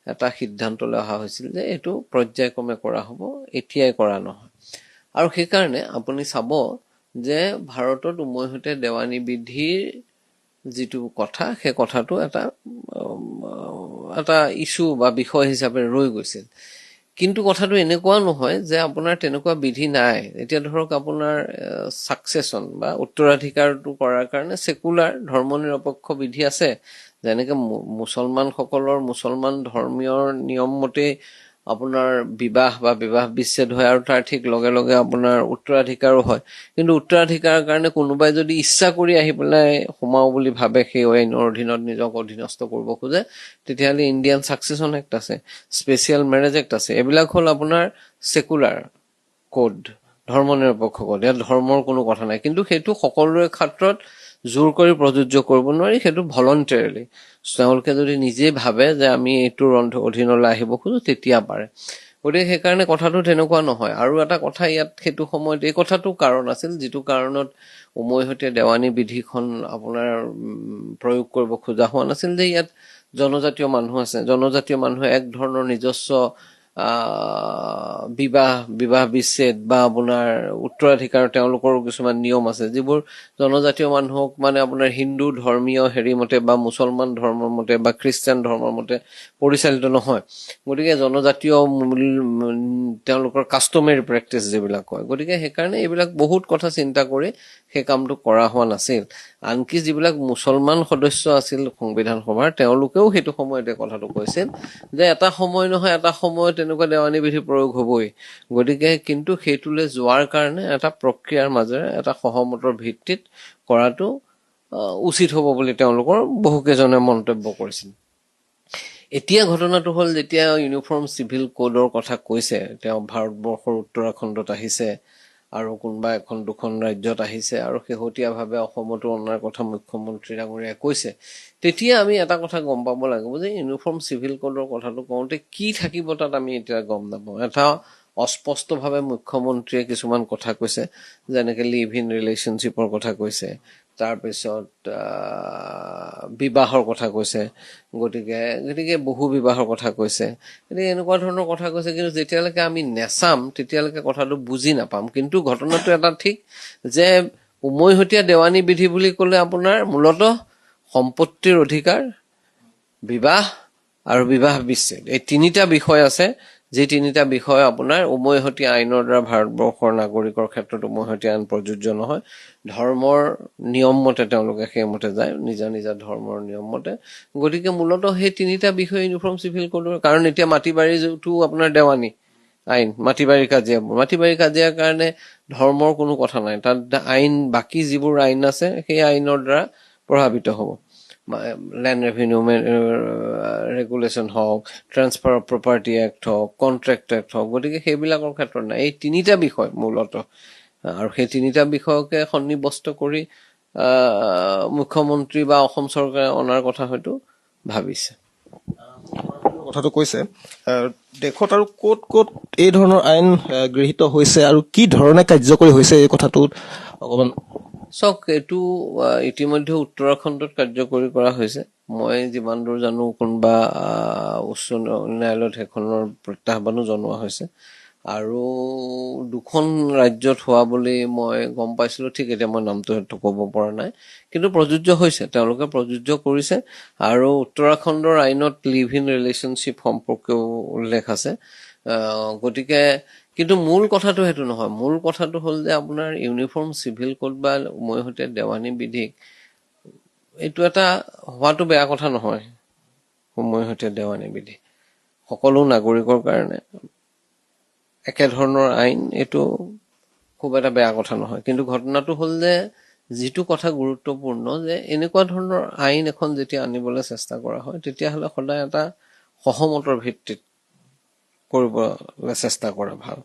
এটা সিদ্ধান্তলৈ অহা হৈছিল যে এইটো পৰ্যায়ক্ৰমে কৰা হ'ব, এতিয়াই কৰা নহয়। আৰু সেইকাৰণে আপুনি চাব যে ভাৰতত উমৈহতীয়া দেৱানী বিধিৰ যিটো কথা, সেই কথাটো এটা ইছ্যু বা বিষয় হিচাপে ৰৈ গৈছিল। কিন্তু কথাটো এনেকুৱা নহয় যে আপোনাৰ তেনেকুৱা বিধি নাই। এতিয়া ধৰক আপোনাৰ ছাকচেছন বা উত্তৰাধিকাৰটো কৰাৰ কাৰণে ছেকুলাৰ ধৰ্ম নিৰপেক্ষ বিধি আছে। যেনেকে মুছলমান ধৰ্মীয় নিয়ম মতে আপোনাৰ বিবাহ বা বিবাহ বিচ্ছেদ হয়, আৰু তাৰ ঠিক লগে লগে আপোনাৰ উত্তৰাধিকাৰো হয়। কিন্তু উত্তৰাধিকাৰৰ কাৰণে কোনোবাই যদি ইচ্ছা কৰি আহি পেলাই সোমাও বুলি ভাবে, সেই আইনৰ অধীনত নিজক অধীনস্থ কৰিব খোজে, তেতিয়াহ'লে ইণ্ডিয়ান ছাকচেছন এক্ট আছে, স্পেচিয়েল মেৰেজ এক্ট আছে। এইবিলাক হ'ল আপোনাৰ ছেকুলাৰ কোড, ধৰ্ম নিৰপেক্ষ কোড। ইয়াত ধৰ্মৰ কোনো কথা নাই। কিন্তু সেইটো সকলোৰে ক্ষেত্ৰত জোৰ কৰি প্ৰযোজ্য কৰিব নোৱাৰি, সেইটো ভলণ্টেৰিলি। তেওঁলোকে যদি নিজে ভাবে যে আমি এইটোৰ অধীনলৈ আহিব খোজো, তেতিয়া পাৰে। গতিকে সেইকাৰণে কথাটো তেনেকুৱা নহয়। আৰু এটা কথা ইয়াত সেইটো সময়ত এই কথাটো কাৰণ আছিল, যিটো কাৰণত উমৈহতীয়া দেৱানী বিধিখন আপোনাৰ প্ৰয়োগ কৰিব খোজা হোৱা নাছিল, যে ইয়াত জনজাতীয় মানুহ আছে। জনজাতীয় মানুহে এক ধৰণৰ নিজস্ব বিবাহ বিচ্ছেদ বা আপোনাৰ উত্তৰাধিকাৰ তেওঁলোকৰ কিছুমান নিয়ম আছে, যিবোৰ জনজাতীয় মানুহক মানে আপোনাৰ হিন্দু ধৰ্মীয় হেৰি মতে বা মুছলমান ধৰ্মৰ মতে বা খ্ৰীষ্টান ধৰ্মৰ মতে পৰিচালিত নহয়। গতিকে জনজাতীয় তেওঁলোকৰ কাষ্টমেৰী প্ৰেক্টিচ যিবিলাক হয়, গতিকে সেইকাৰণে এইবিলাক বহুত কথা চিন্তা কৰি সেই কামটো কৰা হোৱা নাছিল। আনকি যিবিলাক মুছলমান সদস্য আছিল সংবিধান সভাৰ, তেওঁলোকেও সেইটো সময়তে কথাটো কৈছিল যে এটা সময় নহয় এটা সময়ত তেনেকুৱা দেৱানী বিধি প্ৰয়োগ হ'বই। গতিকে কিন্তু সেইটোলৈ যোৱাৰ কাৰণে এটা প্ৰক্ৰিয়াৰ মাজেৰে এটা সহমতৰ ভিত্তিত কৰাটো উচিত হ'ব বুলি তেওঁলোকৰ বহুকেইজনে মন্তব্য কৰিছিল। এতিয়া ঘটনাটো হ'ল, যেতিয়া ইউনিফৰ্ম চিভিল কোডৰ কথা কৈছে, তেওঁ ভাৰতবৰ্ষৰ উত্তৰাখণ্ডত আহিছে আৰু কোনোবা এখন দুখন ৰাজ্যত আহিছে আৰু শেহতীয়াভাৱে অসমতো অনাৰ কথা মুখ্যমন্ত্ৰী ডাঙৰীয়াই কৈছে, তেতিয়া আমি এটা কথা গম পাব লাগিব যে ইউনিফৰ্ম চিভিল কোডৰ কথাটো কওঁতে কি থাকিব তাত আমি এতিয়া গম নাপাওঁ। এটা অস্পষ্টভাৱে মুখ্যমন্ত্ৰীয়ে কিছুমান কথা কৈছে, যেনেকে লিভ ইন ৰিলেশ্যনশ্বিপৰ কথা কৈছে, তাৰপিছত বিবাহৰ কথা কৈছে, গতিকে বহু বিবাহৰ কথা কৈছে, গতিকে এনেকুৱা ধৰণৰ কথা কৈছে। কিন্তু যেতিয়ালৈকে আমি নেচাম তেতিয়ালৈকে কথাটো বুজি নাপাম। কিন্তু ঘটনাটো এটা ঠিক যে উমৈহতীয়া দেৱানী বিধি বুলি ক'লে আপোনাৰ মূলতঃ সম্পত্তিৰ অধিকাৰ, বিবাহ আৰু বিবাহ বিচ্ছেদ, এই তিনিটা বিষয় আছে, যি তিনিটা বিষয় আপোনাৰ উমৈহতীয়া আইনৰ দ্বাৰা ভাৰতবৰ্ষৰ নাগৰিকৰ ক্ষেত্ৰত উমৈহতীয়া আইন প্ৰযোজ্য নহয়। ধৰ্মৰ নিয়ম মতে তেওঁলোকে সেইমতে যায়, নিজা নিজা ধৰ্মৰ নিয়ম মতে। গতিকে মূলতঃ সেই তিনিটা বিষয় ইউনিফৰ্ম চিভিল কোডৰ, কাৰণ এতিয়া মাটি বাৰীটো আপোনাৰ দেৱানী আইন, মাটি বাৰী কাজিয়াৰ কাৰণে ধৰ্মৰ কোনো কথা নাই। তাত আইন, বাকী যিবোৰ আইন আছে সেই আইনৰ দ্বাৰা প্ৰভাৱিত হ'ব। লেণ্ড ৰেভিনিউ ৰেগুলেশ্যন হওক, ট্ৰান্সফাৰ অফ প্ৰপাৰ্টি এক্ট হওক, কণ্ট্ৰেক্ট এক্ট হওক, গতিকে সেইবিলাকৰ ক্ষেত্ৰত নাই। এই তিনিটা বিষয় মূলতঃ, আৰু সেই তিনিটা বিষয়কে সন্নিৱস্ত কৰি মুখ্যমন্ত্ৰী বা অসম চৰকাৰে অনাৰ কথা হয়তো ভাবিছে। কথাটো কৈছে, দেশত আৰু ক'ত ক'ত এই ধৰণৰ আইন গৃহীত হৈছে আৰু কি ধৰণে কাৰ্যকৰী হৈছে, এই কথাটোত অকণমান চাওক, এইটো ইতিমধ্যে উত্তৰাখণ্ডত কাৰ্যকৰী কৰা হৈছে। মই যিমান দূৰ জানো কোনোবা উচ্চ ন্যায়ালয়ত সেইখনৰ প্ৰত্যাহ্বানো জনোৱা হৈছে, আৰু দুখন ৰাজ্যত হোৱা বুলি মই গম পাইছিলোঁ। ঠিক এতিয়া মই নামটো সেইটো ক'ব পৰা নাই, কিন্তু প্ৰযোজ্য হৈছে, তেওঁলোকে প্ৰযোজ্য কৰিছে। আৰু উত্তৰাখণ্ডৰ আইনত লিভ ইন ৰিলেশ্যনশ্বিপ সম্পৰ্কেও উল্লেখ আছে। গতিকে কিন্তু মূল কথাটো সেইটো নহয়। মূল কথাটো হ'ল যে আপোনাৰ ইউনিফৰ্ম চিভিল কোড বা উমৈহতীয়া দেৱানী বিধিক, এইটো এটা হোৱাটো বেয়া কথা নহয়। উমৈহতীয়া দেৱানী বিধি সকলো নাগৰিকৰ কাৰণে একেধৰণৰ আইন, এইটো খুব এটা বেয়া কথা নহয়। কিন্তু ঘটনাটো হ'ল যে যিটো কথা গুৰুত্বপূৰ্ণ, যে এনেকুৱা ধৰণৰ আইন এখন যেতিয়া আনিবলৈ চেষ্টা কৰা হয়, তেতিয়াহ'লে সদায় এটা সহমতৰ ভিত্তিত কৰিবলৈ চেষ্টা কৰা ভাল।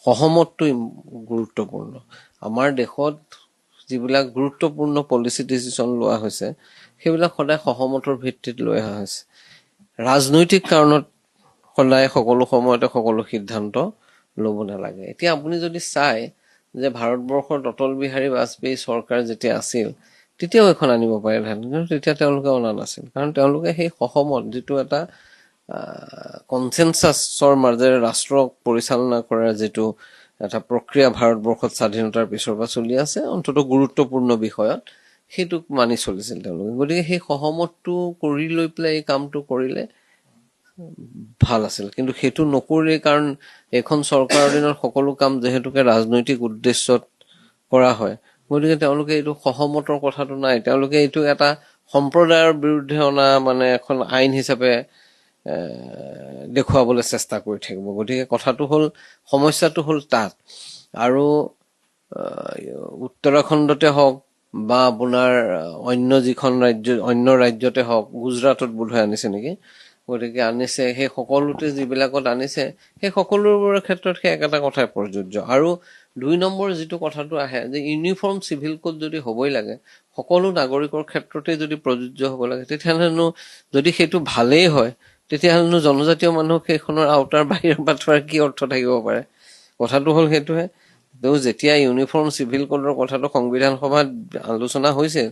সহমতটো গুৰুত্বপূৰ্ণ। আমাৰ দেশত যিবিলাক গুৰুত্বপূৰ্ণ পলিচি ডিচিশ্যন লোৱা হৈছে, সেইবিলাক সদায় সহমতৰ ভিত্তিত লৈ অহা হৈছে। ৰাজনৈতিক কাৰণত সদায় সকলো সময়তে সকলো সিদ্ধান্ত ল'ব নালাগে। এতিয়া আপুনি যদি চাই যে ভাৰতবৰ্ষত অটল বিহাৰী বাজপেয়ী চৰকাৰ যেতিয়া আছিল, তেতিয়াও এখন আনিব পাৰিলেহেঁতেন, কিন্তু তেতিয়া তেওঁলোকে অনা নাছিল। কাৰণ তেওঁলোকে সেই সহমত, যিটো এটা কনচেনচাছৰ মাজেৰে ৰাষ্ট্ৰক পৰিচালনা কৰাৰ যিটো এটা প্ৰক্ৰিয়া ভাৰতবৰ্ষত স্বাধীনতাৰ পিছৰ পৰা চলি আছে, অন্ততঃ গুৰুত্বপূৰ্ণ বিষয়ত সেইটোক মানি চলিছিল তেওঁলোকে। গতিকে সেই সহমতটো কৰি লৈ পেলাই এই কামটো কৰিলে ভাল আছিল, কিন্তু সেইটো নকৰি, কাৰণ এইখন চৰকাৰৰ দিনত সকলো কাম যিহেতুকে ৰাজনৈতিক উদ্দেশ্যত কৰা হয়, গতিকে তেওঁলোকে এইটো সহমতৰ কথাটো নাই, তেওঁলোকে এইটো এটা সম্প্ৰদায়ৰ বিৰুদ্ধে অনা মানে এখন আইন হিচাপে দেখুৱাবলৈ চেষ্টা কৰি থাকিব। গতিকে কথাটো হ'ল, সমস্যাটো হ'ল তাত। আৰু উত্তৰাখণ্ডতে হওক বা আপোনাৰ অন্য যিখন ৰাজ্য, অন্য ৰাজ্যতে হওক, গুজৰাটত বোধহয় আনিছে নেকি, গতিকে আনিছে, সেই সকলোতে যিবিলাকত আনিছে সেই সকলোবোৰৰ ক্ষেত্ৰত সেই একেটা কথাই প্ৰযোজ্য। আৰু 2 নম্বৰ যিটো কথাটো আহে যে ইউনিফৰ্ম চিভিল কোড যদি হ'বই লাগে, সকলো নাগৰিকৰ ক্ষেত্ৰতে যদি প্ৰযোজ্য হ'ব লাগে, তেতিয়াহ'লেনো যদি সেইটো ভালেই হয়, তেতিয়াহ'লেনো জনজাতীয় মানুহক সেইখনৰ আওতাৰ বাহিৰৰ পৰা থোৱাৰ কি অৰ্থ থাকিব পাৰে? কথাটো হ'ল সেইটোহে। যেতিয়া ইউনিফৰ্ম চিভিল কোডৰ কথাটো সংবিধান সভাত আলোচনা হৈছিল,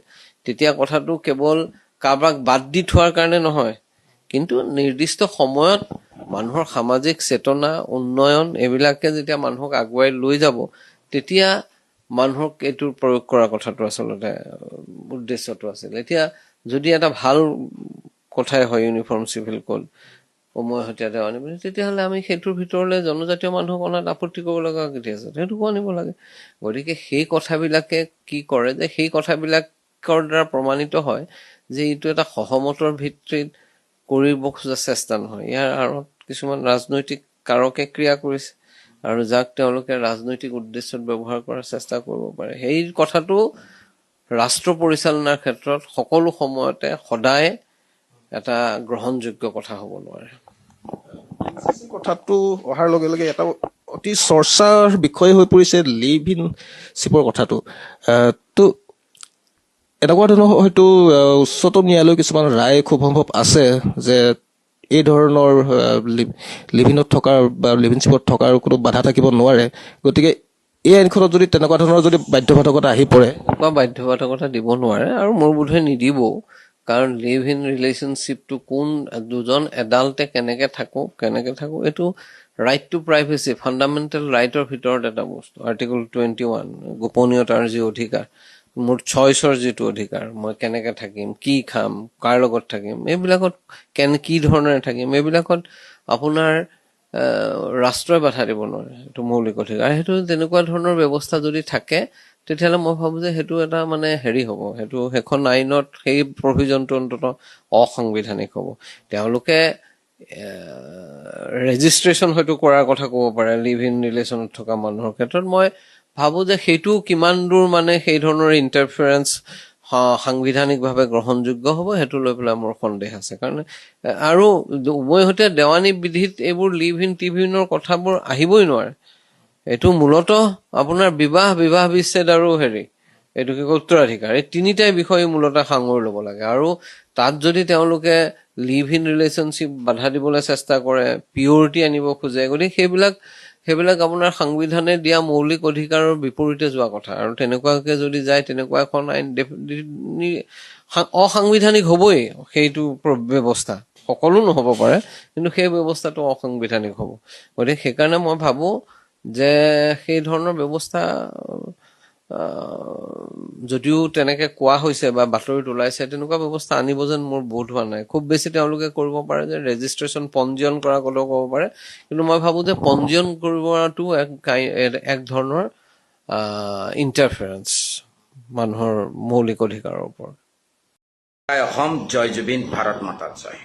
তেতিয়া কথাটো কেৱল কাৰোবাক বাদ দি থোৱাৰ কাৰণে নহয়, কিন্তু নিৰ্দিষ্ট সময়ত মানুহৰ সামাজিক চেতনা, উন্নয়ন এইবিলাকে যেতিয়া মানুহক আগুৱাই লৈ যাব, তেতিয়া মানুহক এইটোৰ প্ৰয়োগ কৰাৰ কথাটো আচলতে উদ্দেশ্যটো আছিল। এতিয়া যদি এটা ভাল কথাই হয় ইউনিফৰ্ম চিভিল কোড উমৈহতীয়াতে আনিব, তেতিয়াহ'লে আমি সেইটোৰ ভিতৰলৈ জনজাতীয় মানুহক অনাত আপত্তি কৰিব লগা কেতিয়া আছে? সেইটোকো আনিব লাগে। গতিকে সেই কথাবিলাকে কি কৰে যে সেই কথাবিলাকৰ দ্বাৰা প্ৰমাণিত হয় যে এইটো এটা সহমতৰ ভিত্তিত কৰিব খোজা চেষ্টা নহয়, ইয়াৰ আঁৰত কিছুমান ৰাজনৈতিক কাৰকে ক্ৰিয়া কৰিছে, আৰু যাক তেওঁলোকে ৰাজনৈতিক উদ্দেশ্যত ব্যৱহাৰ কৰাৰ চেষ্টা কৰিব পাৰে। সেই কথাটো ৰাষ্ট্ৰ পৰিচালনাৰ ক্ষেত্ৰত সকলো সময়তে সদায় এটা গ্ৰহণযোগ্য কথা হ'ব নোৱাৰে। কথাটো অহাৰ লগে লগে এটা অতি চৰ্চাৰ বিষয় হৈ পৰিছে লিভ ইন চিপৰ কথাটো। তো এনেকুৱা ধৰণৰ হয়তো উচ্চতম ন্যায়ালয়ৰ কিছুমান ৰায় খুব সম্ভৱ আছে যে এই ধৰণৰ লিভ ইনত থকাৰ বা লিভ ইন চিপত থকাৰ কোনো বাধা থাকিব নোৱাৰে। গতিকে এই আইনখনত যদি তেনেকুৱা ধৰণৰ যদি বাধ্যবাধকতা আহি পৰে, এনেকুৱা বাধ্যবাধকতা দিব নোৱাৰে, আৰু মোৰ বোধহয় নিদিবও। কাৰণ লিভ ইন ৰিলেশ্যনশ্বিপটো কোন দুজন এডাল্টে কেনেকে থাকো এইটো ৰাইট টু প্ৰাইভেচি, ফাণ্ডামেণ্টেল ৰাইটৰ ভিতৰত এটা বস্তু। আৰ্টিকল 21 গোপনীয়তাৰ যি অধিকাৰ, মোৰ চইচৰ যিটো অধিকাৰ, মই কেনেকে থাকিম, কি খাম, কাৰ লগত থাকিম, এইবিলাকত কি ধৰণেৰে থাকিম, এইবিলাকত আপোনাৰ ৰাষ্ট্ৰই বাধা দিব নোৱাৰে, এইটো মৌলিক অধিকাৰ। সেইটো তেনেকুৱা ধৰণৰ ব্যৱস্থা যদি থাকে, তেতিয়াহ'লে মই ভাবোঁ যে সেইটো এটা মানে হ'ব, সেইখন আইনত সেই প্ৰভিজনটো অন্ততঃ অসাংবিধানিক হ'ব। তেওঁলোকে ৰেজিষ্ট্ৰেশ্যন হয়তো কৰাৰ কথা ক'ব পাৰে লিভ ইন ৰিলেশ্যনত থকা মানুহৰ ক্ষেত্ৰত। মই ভাবোঁ যে সেইটো কিমান দূৰ মানে সেই ধৰণৰ ইণ্টাৰফাৰেঞ্চ সাংবিধানিকভাৱে গ্ৰহণযোগ্য হ'ব, সেইটো লৈ পেলাই মোৰ সন্দেহ আছে। কাৰণ আৰু উমৈহতীয়া দেৱানী বিধিত এইবোৰ লিভ ইন টিভিনৰ কথাবোৰ আহিবই নোৱাৰে। এইটো মূলতঃ আপোনাৰ বিবাহ বিচ্ছেদ আৰু এইটো কি কয় উত্তৰাধিকাৰ, এই তিনিটাই বিষয় মূলতঃ সাঙুৰি ল'ব লাগে। আৰু তাত যদি তেওঁলোকে লিভ ইন ৰিলেশ্যনশ্বিপ বাধা দিবলৈ চেষ্টা কৰে, পিয়ৰিটি আনিব খোজে, গতিকে সেইবিলাক আপোনাৰ সংবিধানে দিয়া মৌলিক অধিকাৰৰ বিপৰীতে যোৱা কথা। আৰু তেনেকুৱাকে যদি যায়, তেনেকুৱা এখন আইন অসাংবিধানিক হ'বই। সেইটো ব্যৱস্থা সকলো নহ'ব পাৰে, কিন্তু সেই ব্যৱস্থাটো অসাংবিধানিক হ'ব। গতিকে সেইকাৰণে মই ভাবোঁ যে সেই ধৰণৰ ব্যৱস্থা যদিও তেনেকে কোৱা হৈছে বা বাতৰিত ওলাইছে, তেনেকুৱা ব্যৱস্থা আনিব যেন মোৰ বোধ হোৱা নাই। খুব বেছি তেওঁলোকে কৰিব পাৰে যে ৰেজিষ্ট্ৰেশ্যন, পঞ্জীয়ন কৰা কথাও ক'ব পাৰে, কিন্তু মই ভাবোঁ যে পঞ্জীয়ন কৰোৱাটো এক ধৰণৰ ইণ্টাৰফাৰেঞ্চ মানুহৰ মৌলিক অধিকাৰৰ ওপৰত। অসম জয় জুবিন, ভাৰত মাতা জয়।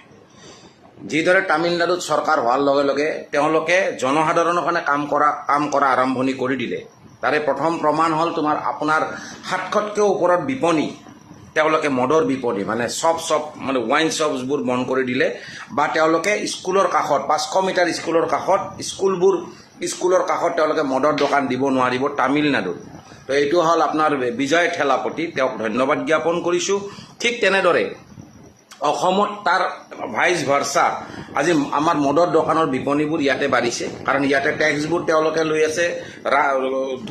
যিদৰে তামিলনাডুত চৰকাৰ হোৱাৰ লগে লগে তেওঁলোকে জনসাধাৰণৰ কাৰণে কাম কৰা আৰম্ভণি কৰি দিলে, তাৰে প্ৰথম প্ৰমাণ হ'ল আপোনাৰ 700তকৈও ওপৰত বিপণী, তেওঁলোকে মদৰ বিপণী মানে শ্বপ মানে ৱাইন শ্বপছবোৰ বন্ধ কৰি দিলে, বা তেওঁলোকে স্কুলৰ কাষত 500 মিটাৰ স্কুলৰ কাষত তেওঁলোকে মদৰ দোকান দিব নোৱাৰিব তামিলনাডুত। তো এইটো হ'ল আপোনাৰ বিজয় থেলাপতি, তেওঁক ধন্যবাদ জ্ঞাপন কৰিছোঁ। ঠিক তেনেদৰে অসমত তাৰ ভাইচ ভাৰ্চা আজি আমাৰ মদৰ দোকানৰ বিপণীবোৰ ইয়াতে বাঢ়িছে, কাৰণ ইয়াতে টেক্সবোৰ তেওঁলোকে লৈ আছে,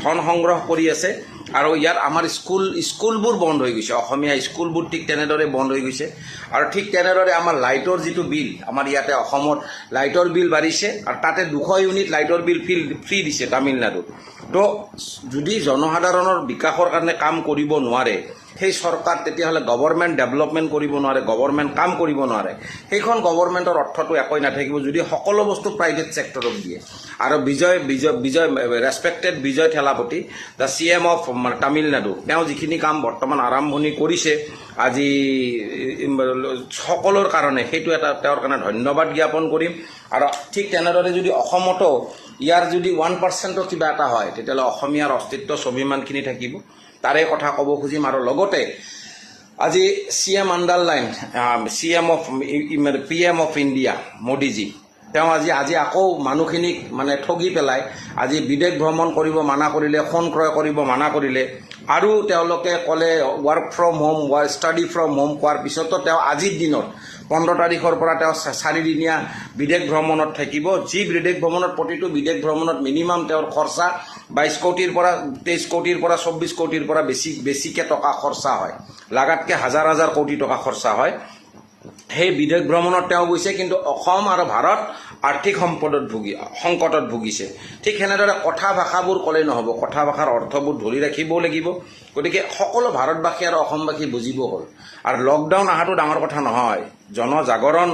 ধন সংগ্ৰহ কৰি আছে, আৰু ইয়াত আমাৰ স্কুলবোৰ বন্ধ হৈ গৈছে, অসমীয়া স্কুলবোৰ ঠিক তেনেদৰে বন্ধ হৈ গৈছে। আৰু ঠিক তেনেদৰে আমাৰ লাইটৰ যিটো বিল, আমাৰ ইয়াতে অসমত লাইটৰ বিল বাঢ়িছে, আৰু তাতে 200 ইউনিট লাইটৰ বিল ফ্ৰী দিছে তামিলনাডুত। তো যদি জনসাধাৰণৰ বিকাশৰ কাৰণে কাম কৰিব নোৱাৰে সেই চৰকাৰ, তেতিয়াহ'লে গভৰ্ণমেণ্ট ডেভেলপমেণ্ট কৰিব নোৱাৰে, গভৰ্ণমেণ্ট কাম কৰিব নোৱাৰে। সেইখন গভৰ্ণমেণ্টৰ অৰ্থটো একোৱেই নাথাকিব যদি সকলো বস্তু প্ৰাইভেট ছেক্টৰক দিয়ে। আৰু বিজয় respected Vijay থেলাপতি, the CM of Tamil Nadu, তেওঁ যিখিনি কাম বৰ্তমান আৰম্ভণি কৰিছে আজি সকলোৰ কাৰণে, সেইটো এটা তেওঁৰ কাৰণে ধন্যবাদ জ্ঞাপন কৰিম। আৰু ঠিক তেনেদৰে যদি অসমতো ইয়াৰ যদি 1% কিবা এটা হয়, তেতিয়াহ'লে অসমীয়াৰ অস্তিত্ব স্বাভিমানখিনি থাকিব, তাৰে কথা ক'ব খুজিম। আৰু লগতে আজি CM underline, PM of India Modiji, তেওঁ আজি আকৌ মানুহখিনিক মানে ঠগি পেলাই আজি বিদেশ ভ্ৰমণ কৰিব মানা কৰিলে, সোণ ক্ৰয় কৰিব মানা কৰিলে, আৰু তেওঁলোকে ক'লে work from home, study from home কোৱাৰ পিছতো তেওঁ আজিৰ দিনত 15 তাৰিখৰ পৰা তেওঁ 4 দিনীয়া বিদেশ ভ্ৰমণত থাকিব। যি বিদেশ ভ্ৰমণত, প্ৰতিটো বিদেশ ভ্ৰমণত মিনিমাম তেওঁৰ খৰচা 22 কোটিৰ পৰা 23 কোটিৰ পৰা 24 কোটিৰ পৰা বেছিকৈ টকা খৰচা হয়, লাগাতকৈ হাজাৰ হাজাৰ কোটি টকা খৰচা হয়। সেই বিদেশ ভ্ৰমণত তেওঁ গৈছে, কিন্তু অসম আৰু ভাৰত আৰ্থিক সংকটত ভুগিছে। ঠিক সেনেদৰে কথা ভাষাবোৰ ক'লেই নহ'ব, কথা ভাষাৰ অৰ্থবোৰ ধৰি ৰাখিবও লাগিব। গতিকে সকলো ভাৰতবাসী আৰু অসমবাসী বুজিব হ'ল। আৰু লকডাউন অহাটো ডাঙৰ কথা নহয়, জনজাগৰণ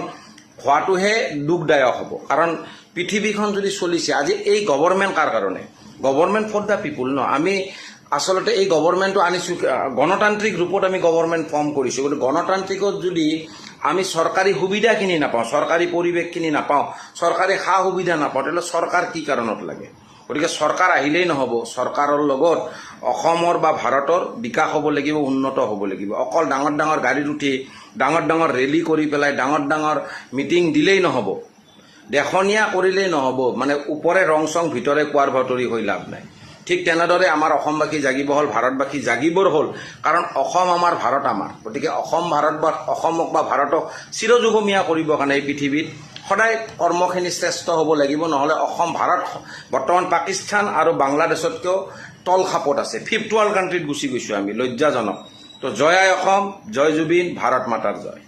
হোৱাটোহে দুখদায়ক হ'ব। কাৰণ পৃথিৱীখন যদি চলিছে, আজি এই গভৰ্ণমেণ্ট কাৰ কাৰণে? গভৰ্ণমেণ্ট ফৰ দ্য পিপুল ন। আমি আচলতে এই গভৰ্ণমেণ্টটো আনিছোঁ, গণতান্ত্ৰিক ৰূপত আমি গভৰ্ণমেণ্ট ফৰ্ম কৰিছোঁ, কিন্তু গণতান্ত্ৰিকত যদি আমি চৰকাৰী সুবিধাখিনি নাপাওঁ, চৰকাৰী পৰিৱেশখিনি নাপাওঁ, চৰকাৰী সা সুবিধা নাপাওঁ, তেতিয়াহ'লে চৰকাৰ কি কাৰণত লাগে? গতিকে চৰকাৰ আহিলেই নহ'ব, চৰকাৰৰ লগত অসমৰ বা ভাৰতৰ বিকাশ হ'ব লাগিব, উন্নত হ'ব লাগিব। অকল ডাঙৰ ডাঙৰ গাড়ীত উঠি, ডাঙৰ ডাঙৰ ৰেলী কৰি পেলাই, ডাঙৰ ডাঙৰ মিটিং দিলেই নহ'ব, দেখনীয়া কৰিলেই নহ'ব, মানে ওপৰে ৰং চং ভিতৰে কোৱাৰ ভতৰি হৈ লাভ নাই। ঠিক তেনেদৰে আমাৰ অসমবাসী জাগিব হ'ল, ভাৰতবাসী জাগিবৰ হ'ল, কাৰণ অসম আমাৰ, ভাৰত আমাৰ। গতিকে অসমক বা ভাৰতক চিৰযুগমীয়া কৰিবৰ কাৰণে এই পৃথিৱীত সদায় কৰ্মখিনি শ্ৰেষ্ঠ হ'ব লাগিব, নহ'লে অসম ভাৰত বৰ্তমান পাকিস্তান আৰু বাংলাদেশতকৈও তল খাপত আছে, 5th ৱৰ্ল্ড কাণ্ট্ৰিত গুচি গৈছোঁ আমি, লজ্জাজনক। তো জয় আই অসম, জয় জুবিন, ভাৰত মাতাৰ জয়।